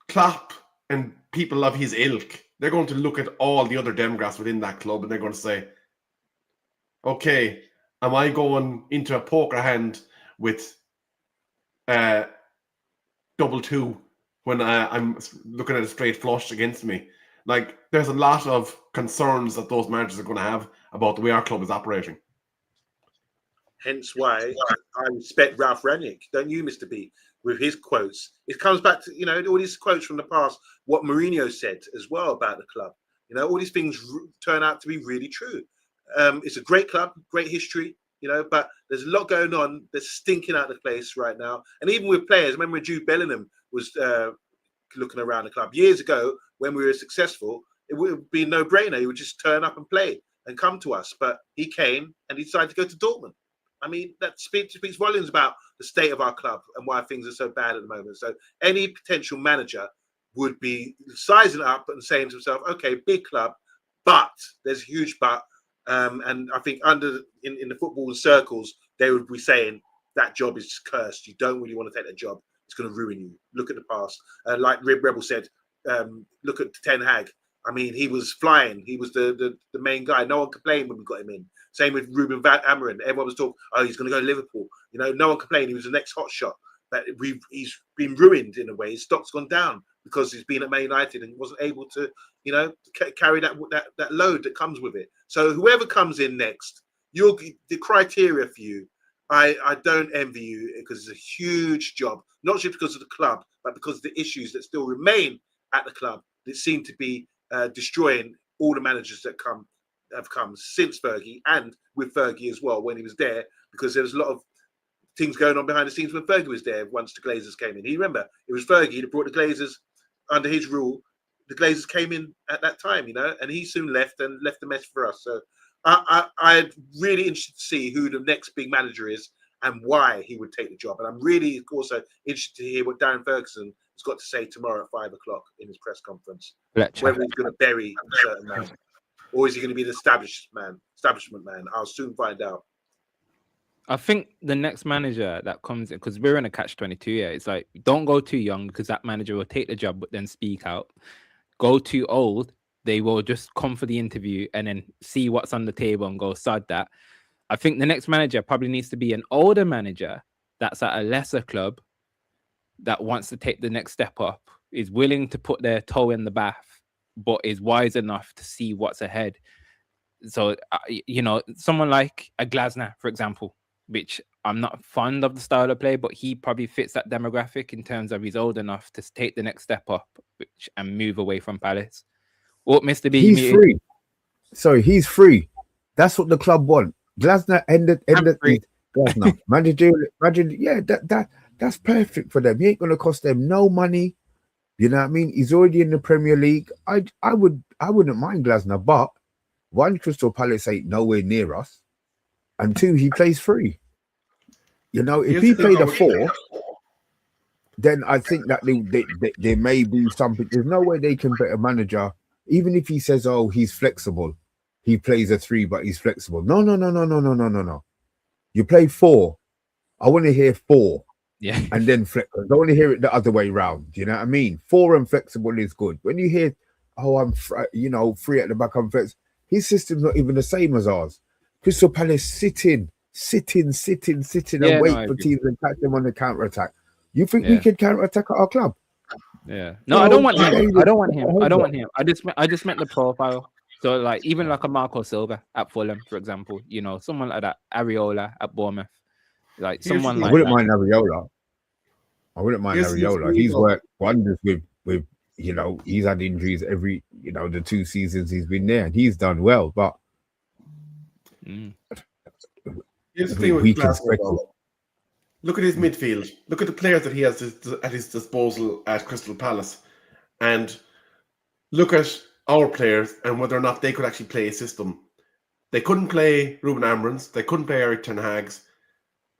Klopp and people of his ilk, they're going to look at all the other demographics within that club and they're going to say, okay, am I going into a poker hand with 2-2 when I'm looking at a straight flush against me? Like, there's a lot of concerns that those managers are going to have about the way our club is operating. Hence why I respect Ralph Rangnick, don't you, Mr. B, with his quotes. It comes back to, all these quotes from the past, what Mourinho said as well about the club. All these things turn out to be really true. It's a great club, great history, but there's a lot going on that's stinking out of the place right now. And even with players, remember when Jude Bellingham was looking around the club years ago when we were successful, it would be a no-brainer. He would just turn up and play and come to us. But he came and he decided to go to Dortmund. I mean, that speaks volumes about the state of our club and why things are so bad at the moment. So any potential manager would be sizing up and saying to himself, okay, big club, but there's a huge but. And I think in the football circles, they would be saying, that job is cursed. You don't really want to take that job. It's going to ruin you. Look at the past. Like Rebel said, look at Ten Hag. I mean, he was flying. He was the main guy. No one complained when we got him in. Same with Ruben Amorim. Everyone was talking, oh, he's going to go to Liverpool. You know, no one complained. He was the next hot shot. But he's been ruined in a way. His stock's gone down because he's been at Man United and wasn't able to, you know, carry that load that comes with it. So whoever comes in next, the criteria for you, I don't envy you because it's a huge job, not just because of the club, but because of the issues that still remain at the club that seem to be destroying all the managers that have come since Fergie and with Fergie as well when he was there, because there was a lot of things going on behind the scenes when Fergie was there once the Glazers came in. You remember, it was Fergie that brought the Glazers under his rule. The Glazers came in at that time, you know, and he soon left and left the mess for us. So I'm really interested to see who the next big manager is and why he would take the job. And I'm really also interested to hear what Darren Ferguson has got to say tomorrow at 5 o'clock in his press conference. Fletcher. Whether he's going to bury a certain man or is he going to be the establishment man? I'll soon find out. I think the next manager that comes in, because we're in a catch-22 here, it's like, don't go too young because that manager will take the job but then speak out. Go too old, they will just come for the interview and then see what's on the table and go sod that. I think the next manager probably needs to be an older manager that's at a lesser club that wants to take the next step up, is willing to put their toe in the bath, but is wise enough to see what's ahead. So, you know, someone like a Glasner, for example, which I'm not fond of the style of play, but he probably fits that demographic in terms of he's old enough to take the next step up and move away from Palace. Or Mr. B, he's free. Sorry, he's free. That's what the club want. Glasner ended Glasner. Manager, yeah, that's perfect for them. He ain't gonna cost them no money. You know what I mean? He's already in the Premier League. I wouldn't mind Glasner, but one, Crystal Palace ain't nowhere near us. And two, he plays free. You know, if he played a 4, then I think that there may be something. There's no way they can bet a manager, even if he says, oh, he's flexible. He plays a 3, but he's flexible. No. You play 4. I want to hear 4. Yeah. And then flexible. I don't want to hear it the other way around. You know what I mean? 4 and flexible is good. When you hear, oh, I'm free at the back, I'm flexible. His system's not even the same as ours. Crystal Palace sitting and wait for teams and catch them on the counter-attack. You think we can counter-attack at our club? Yeah. No, I don't want him. I don't want him. I just meant the profile. So like even like a Marco Silva at Fulham, for example, you know, someone like that, Areola at Bournemouth. Like someone like I wouldn't mind Areola. He's worked wonders with you know, he's had injuries every, you know, the 2 seasons he's been there and he's done well, but here's the thing with Glasgow, though. Look at his midfield. Look at the players that he has at his disposal at Crystal Palace, and look at our players and whether or not they could actually play a system. They couldn't play Ruben Amorim's, they couldn't play Eric Ten Hag's,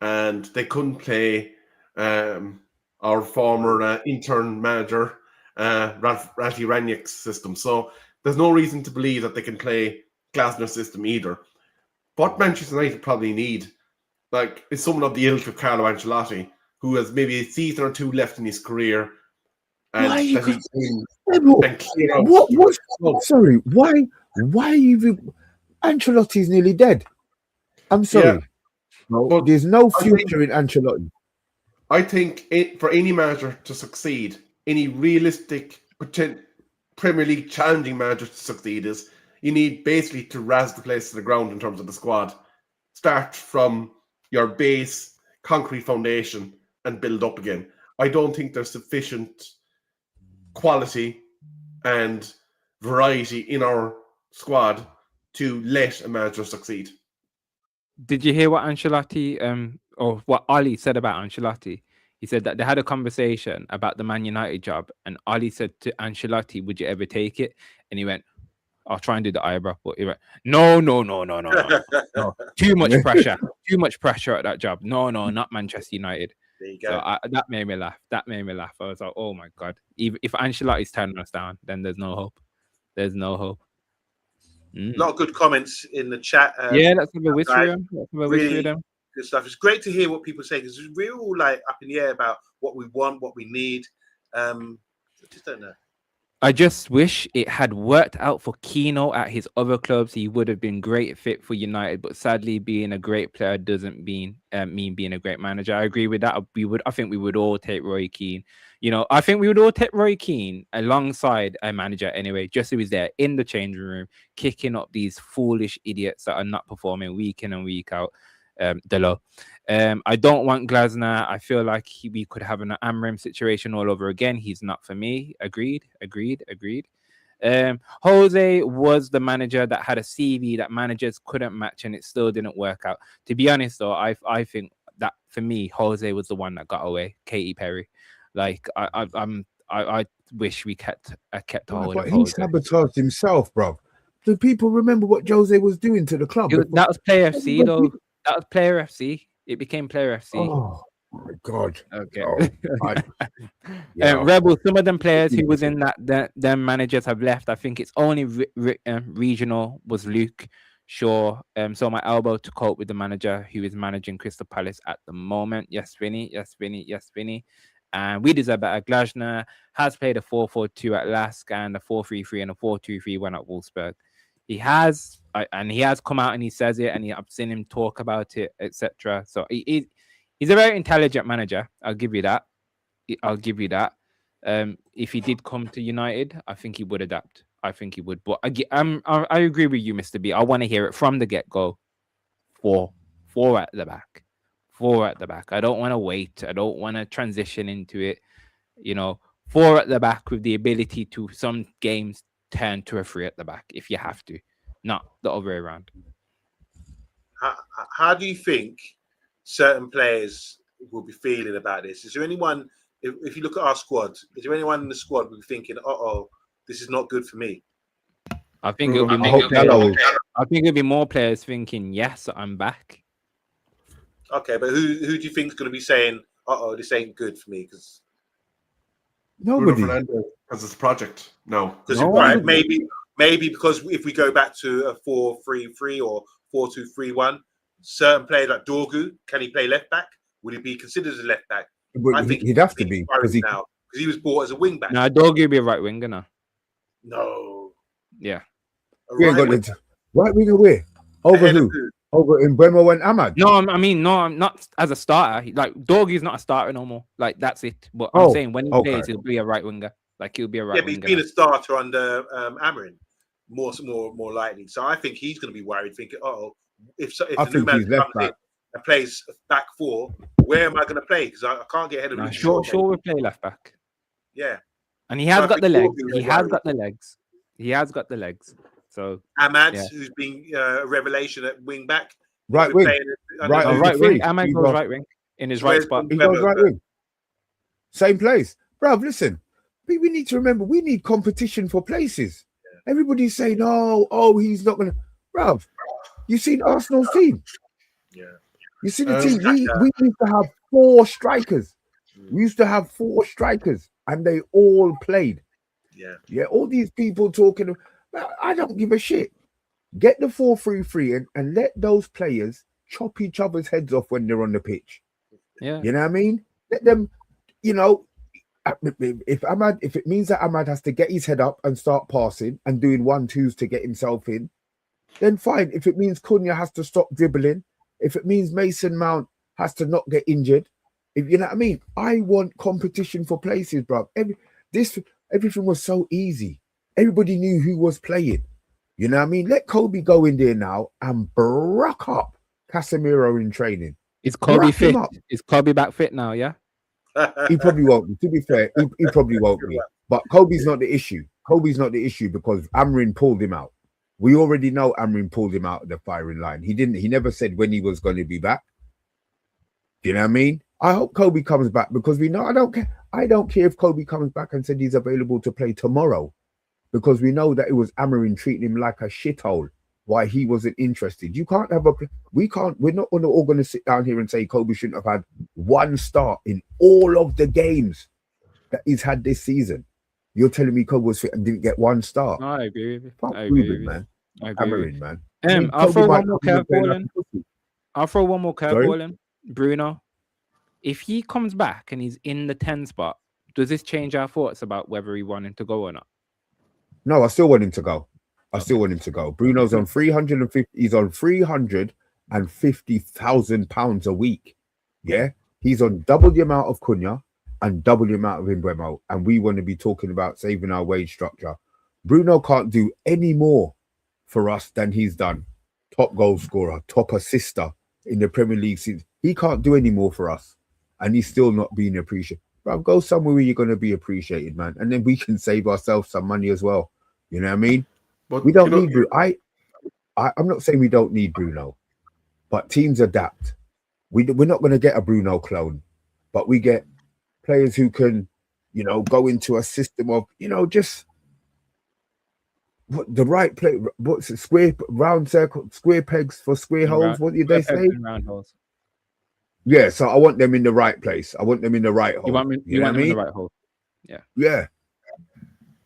and they couldn't play our former intern manager Ralphie Ranieri's system. So there's no reason to believe that they can play Glasner's system either. What Manchester United probably need, like, is someone of the ilk of Carlo Ancelotti, who has maybe a season or 2 left in his career, and sorry, why even Ancelotti's nearly dead? I'm sorry, no, there's no future in Ancelotti. I think for any manager to succeed, any realistic Premier League challenging manager to succeed, is you need basically to razz the place to the ground in terms of the squad. Start from your base, concrete foundation, and build up again. I don't think there's sufficient quality and variety in our squad to let a manager succeed. Did you hear what Ancelotti, or what Oli said about Ancelotti? He said that they had a conversation about the Man United job, and Ali said to Ancelotti, "Would you ever take it?" And he went, "I'll try and do the eyebrow," but he went, "No. Too much pressure at that job. No, not Manchester United." There you go. So that made me laugh. I was like, "Oh my god! If Ancelotti's turning us down, then there's no hope. There's no hope." A lot of good comments in the chat. Yeah, let's have a whisper. Them. Good stuff. It's great to hear what people say because we're all like up in the air about what we want, what we need. I just don't know. I just wish it had worked out for Keno at his other clubs. He would have been great fit for United, but sadly, being a great player doesn't mean being a great manager. I agree with that. I think we would all take Roy Keane. I think we would all take Roy Keane alongside a manager anyway, just so he's there in the changing room, kicking up these foolish idiots that are not performing week in and week out. Delo. I don't want Glasner. I feel like we could have an Amorim situation all over again. He's not for me. Agreed. Jose was the manager that had a CV that managers couldn't match, and it still didn't work out. To be honest, though, I think that for me, Jose was the one that got away. Katy Perry. Like I wish we kept a hold of Jose. He sabotaged himself, bro. Do people remember what Jose was doing to the club? That was Player FC, though. That was Player FC. It became Player FC. Oh my God. Okay. Oh, Rebel, some of them players who was in that them managers have left. I think it's only regional was Luke Shaw. So my elbow to cope with the manager who is managing Crystal Palace at the moment. Yes, Vinny. And we deserve better. Glasner has played a 4-4-2 at Lask and a 4-3-3 and a 4-2-3 when at Wolfsburg. He has come out and he says it, and I've seen him talk about it, etc. So he's a very intelligent manager. I'll give you that. If he did come to United, I think he would adapt. I think he would. But I agree with you, Mr. B. I want to hear it from the get-go. Four at the back. 4 at the back. I don't want to wait. I don't want to transition into it. 4 at the back with the ability to some games turn to a 3 at the back if you have to, not the other way around. How do you think certain players will be feeling about this? Is there anyone, if you look at our squad, is there anyone in the squad who'll be thinking, this is not good for me? I think it'll be more players thinking, yes, I'm back. Okay, but who do you think is going to be saying, this ain't good for me? Because nobody. Because it's a project. No. Right, maybe because if we go back to a 4-3-3 or 4-2-3-1, certain players like Dorgu, can he play left back? Would he be considered as a left back? I think he'd have to be because he was bought as a wing back. No, Dorgu would be a right winger now. No. Yeah. Right winger where? Over who? Over in Bremo and Ahmad? No, I'm not as a starter. Like Dorgu's not a starter no more. Like that's it. But I'm saying when he plays, he'll be a right winger. Like he'll be a right winger. Yeah, but he's been a starter under Amorim, more likely. So I think he's going to be worried, thinking, if the new man comes in and plays back 4, where am I going to play? Because I can't get ahead of him. Sure will play left back. Yeah, and he has got the legs. He has got the legs. So Ahmad, who's been a revelation at wing back, right wing, right wing. Ahmad goes right wing in his right spot. He goes right wing. Same place, bruv. Listen, we need to remember we need competition for places. Yeah. Everybody's saying, he's not gonna, bruv. You seen Arsenal's team? Yeah. You see the team. We used to have 4 strikers. We used to have 4 strikers, and they all played. Yeah. All these people talking. I don't give a shit. Get the 4-3-3 and let those players chop each other's heads off when they're on the pitch. Yeah. You know what I mean? Let them, if it means that Ahmad has to get his head up and start passing and doing 1-2s to get himself in, then fine. If it means Cunha has to stop dribbling, if it means Mason Mount has to not get injured, if you know what I mean, I want competition for places, bro. Everything was so easy. Everybody knew who was playing. You know what I mean? Let Kobe go in there now and brock up Casemiro in training. Is Kobe fit? Is Kobe back fit now, yeah? He probably won't be. To be fair, he probably won't be. But Kobe's not the issue. Kobe's not the issue because Amorim pulled him out. We already know Amorim pulled him out of the firing line. He never said when he was going to be back. Do you know what I mean? I hope Kobe comes back because we know I don't care if Kobe comes back and said he's available to play tomorrow. Because we know that it was Amorim treating him like a shithole why he wasn't interested. You can't have we're not all going to sit down here and say Kobe shouldn't have had 1 start in all of the games that he's had this season. You're telling me Kobe was fit and didn't get 1 start? No, I agree with you. I agree with you, man. I'll throw one more curveball in. I'll throw one more Sorry? curveball in. Bruno, if he comes back and he's in the 10 spot, does this change our thoughts about whether he wanted to go or not? No, I still want him to go. I Okay. still want him to go. Bruno's on 350. He's on £350,000 a week. Yeah, he's on double the amount of Cunha and double the amount of Mbeumo, and we want to be talking about saving our wage structure. Bruno can't do any more for us than he's done. Top goal scorer, top assister in the Premier League since he can't do any more for us, and he's still not being appreciated. Bro, go somewhere where you're going to be appreciated, man, and then we can save ourselves some money as well. You know what I mean? But We don't need Bruno. I'm not saying we don't need Bruno, but teams adapt. We're not going to get a Bruno clone, but we get players who can, go into a system of, just what the right play. What's it, round circle, square pegs for square holes? What did they say? Round holes. Yeah, so I want them in the right place. I want them in the right hole. You want them in the right hole. Yeah. Yeah.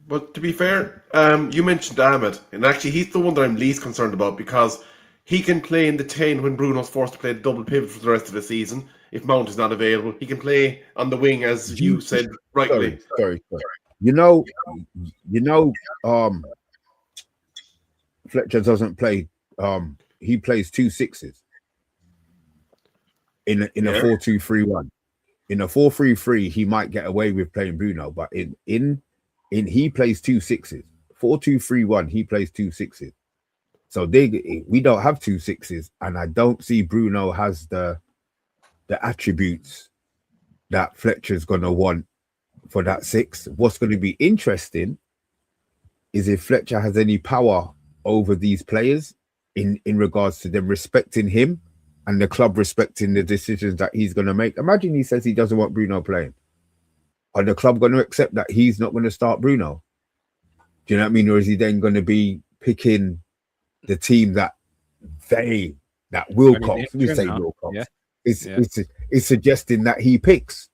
But to be fair, you mentioned Ahmed, and actually he's the one that I'm least concerned about because he can play in the 10 when Bruno's forced to play the double pivot for the rest of the season. If Mount is not available, he can play on the wing, as you said rightly. Sorry. Fletcher doesn't play. He plays 2 6s in a 4-2-3-1. In a 4-3-3, he might get away with playing Bruno, but in he plays 2 6s. 4-2-3-1, he plays 2 6s. So we don't have 2 6s, and I don't see Bruno has the attributes that Fletcher's gonna want for that 6. What's going to be interesting is if Fletcher has any power over these players in regards to them respecting him and the club respecting the decisions that he's going to make. Imagine he says he doesn't want Bruno playing. Are the club going to accept that he's not going to start Bruno? Do you know what I mean? Or is he then going to be picking the team that Wilcox, we say Wilcox, is suggesting that he picks?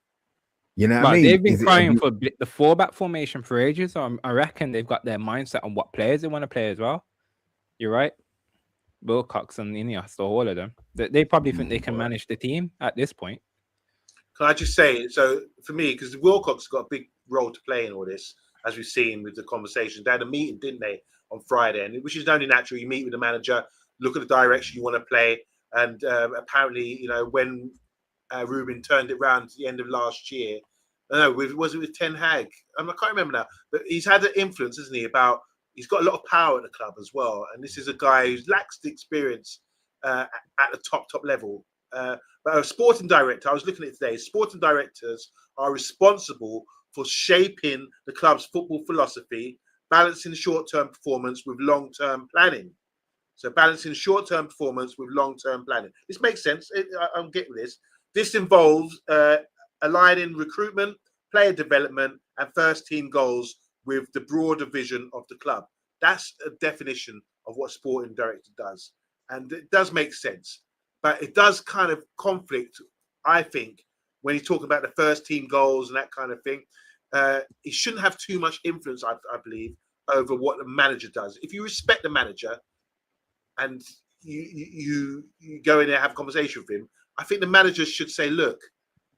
You know what I mean? They've been crying for the 4-back formation for ages. So I reckon they've got their mindset on what players they want to play as well. You're right. Wilcox and Ineos, all of them. They probably think they can manage the team at this point. Can I just say, so for me, because Wilcox has got a big role to play in all this, as we've seen with the conversations. They had a meeting, didn't they, on Friday, and which is only natural. You meet with the manager, look at the direction you want to play, and apparently, when Ruben turned it around at the end of last year, was it with Ten Hag? I can't remember now, but he's had an influence, isn't he? He's got a lot of power at the club as well, and this is a guy who lacks the experience at the top level. But a sporting director, I was looking at it today, sporting directors are responsible for shaping the club's football philosophy, balancing short-term performance with long-term planning. So balancing short-term performance with long-term planning. This makes sense. I'm getting this. This involves aligning recruitment, player development, and first-team goals with the broader vision of the club. That's a definition of what a sporting director does. And it does make sense. But it does kind of conflict, I think, when he's talking about the first-team goals and that kind of thing. He shouldn't have too much influence, I believe, over what the manager does. If you respect the manager and you go in there and have a conversation with him, I think the manager should say, look,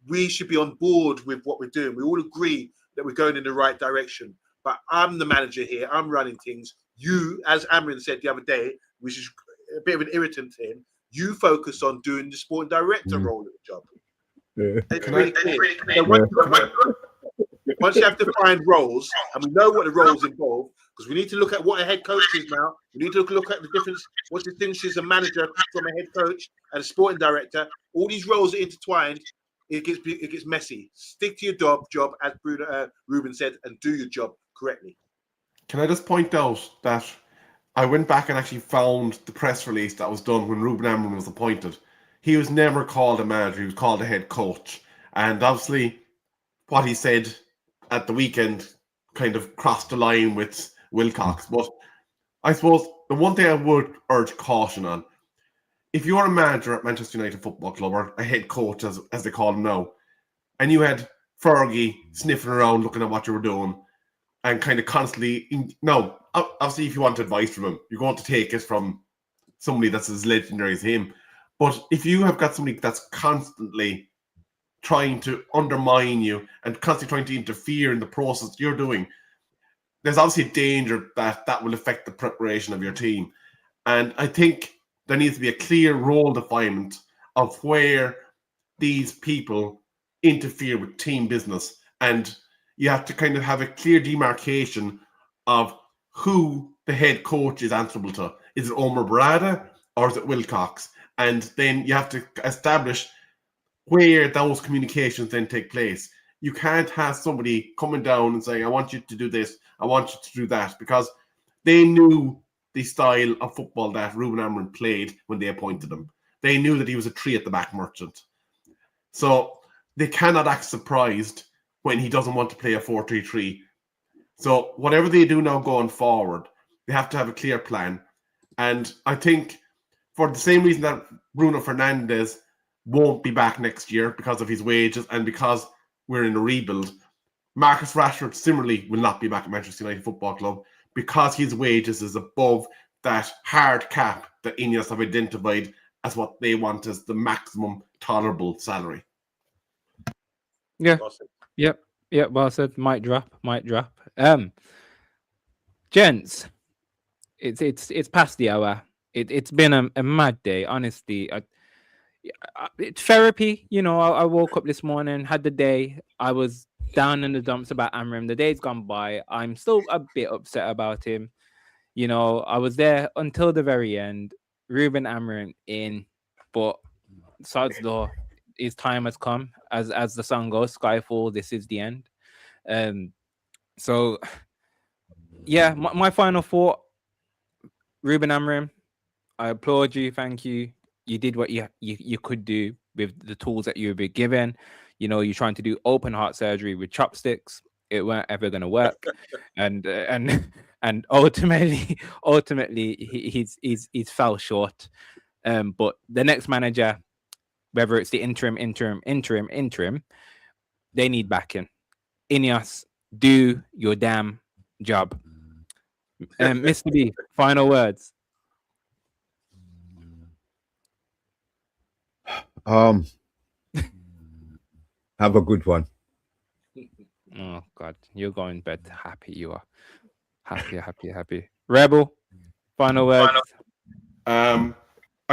we should be on board with what we're doing. We all agree that we're going in the right direction. But I'm the manager here. I'm running things. You, as Amorim said the other day, which is a bit of an irritant to him, you focus on doing the sporting director role of the job. Yeah. It's really clear. So once you have to find roles, and we know what the roles involve, because we need to look at what a head coach is now. We need to look at the difference, what distinguishes a manager from a head coach and a sporting director. All these roles are intertwined. It gets messy. Stick to your job, as Ruben said, and do your job correctly. Can I just point out that I went back and actually found the press release that was done when Ruben Amorim was appointed. He was never called a manager. He was called a head coach. And obviously what he said at the weekend kind of crossed the line with Wilcox. But I suppose the one thing I would urge caution on, if you're a manager at Manchester United Football Club, or a head coach as they call him now, and you had Fergie sniffing around looking at what you were doing and kind of constantly... Now, obviously, if you want advice from him, you're going to take it from somebody that's as legendary as him. But if you have got somebody that's constantly trying to undermine you and constantly trying to interfere in the process you're doing, there's obviously a danger that will affect the preparation of your team. And I think there needs to be a clear role definement of where these people interfere with team business. And you have to kind of have a clear demarcation of who the head coach is answerable to. Is it Omar Barada or is it Wilcox? And then you have to establish where those communications then take place. You can't have somebody coming down and saying, I want you to do this, I want you to do that, because they knew the style of football that Ruben Amorim played when they appointed him. They knew that he was a three at the back merchant. So they cannot act surprised when he doesn't want to play a 4-3-3. So whatever they do now going forward, they have to have a clear plan. And I think for the same reason that Bruno Fernandes won't be back next year because of his wages and because we're in a rebuild, Marcus Rashford similarly will not be back at Manchester United Football Club because his wages is above that hard cap that Ineos have identified as what they want as the maximum tolerable salary. Yeah. Awesome. Yep. Well said. Might drop. Gents, it's past the hour. It's been a mad day, honestly. It's therapy. You know, I woke up this morning, had the day. I was down in the dumps about Amorim. The day's gone by. I'm still a bit upset about him. You know, I was there until the very end. Ruben Amorim in, but sod's law. His time has come. As the song goes, Skyfall, this is the end. So yeah, my final thought, Ruben Amorim, I applaud you. Thank you. You did what you could do with the tools that you were given. You know, you're trying to do open heart surgery with chopsticks. It weren't ever going to work, and ultimately he's fell short. But the next manager, whether it's the interim, they need backing. Ineos, do your damn job. Mr. B, final words. Have a good one. Oh God, you're going to bed happy. You are happy. Rebel, final words. I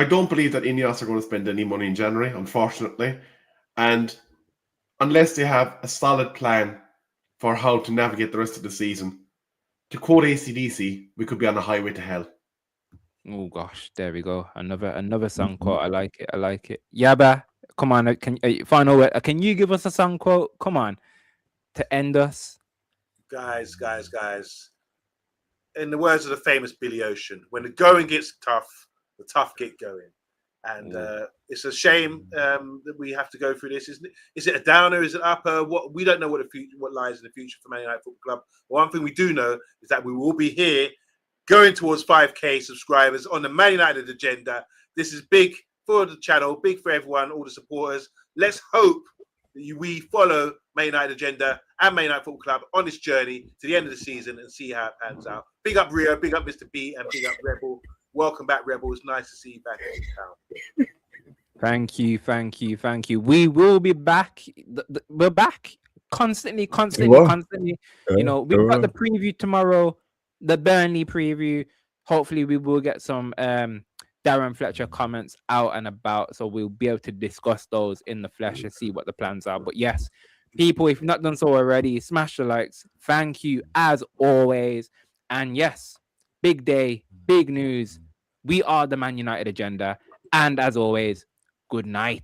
don't believe that Ineos are going to spend any money in January, unfortunately. And unless they have a solid plan for how to navigate the rest of the season, to quote AC/DC, we could be on the highway to hell. Oh gosh, there we go. Another song quote. I like it. Yaba, come on. Final word. Can you give us a song quote? Come on, to end us. Guys. In the words of the famous Billy Ocean, when the going gets tough, the tough get going. And it's a shame that we have to go through this. Is it a downer? Is it upper? What we don't know what lies in the future for Man United Football Club. One thing we do know is that we will be here going towards 5K subscribers on the Man United agenda. This is big for the channel, big for everyone, all the supporters. Let's hope that we follow Man United agenda and Man United Football Club on this journey to the end of the season and see how it pans out. Big up Rio, big up Mr. B, and big up Rebel. Welcome back, Rebel. It's nice to see you back in town. Thank you. We will be back. We're back constantly. You know, we've got the preview tomorrow, the Burnley preview. Hopefully, we will get some Darren Fletcher comments out and about, so we'll be able to discuss those in the flesh and see what the plans are. But yes, people, if you've not done so already, smash the likes. Thank you as always. And yes, big day, big news. We are the Man United agenda. And as always, good night.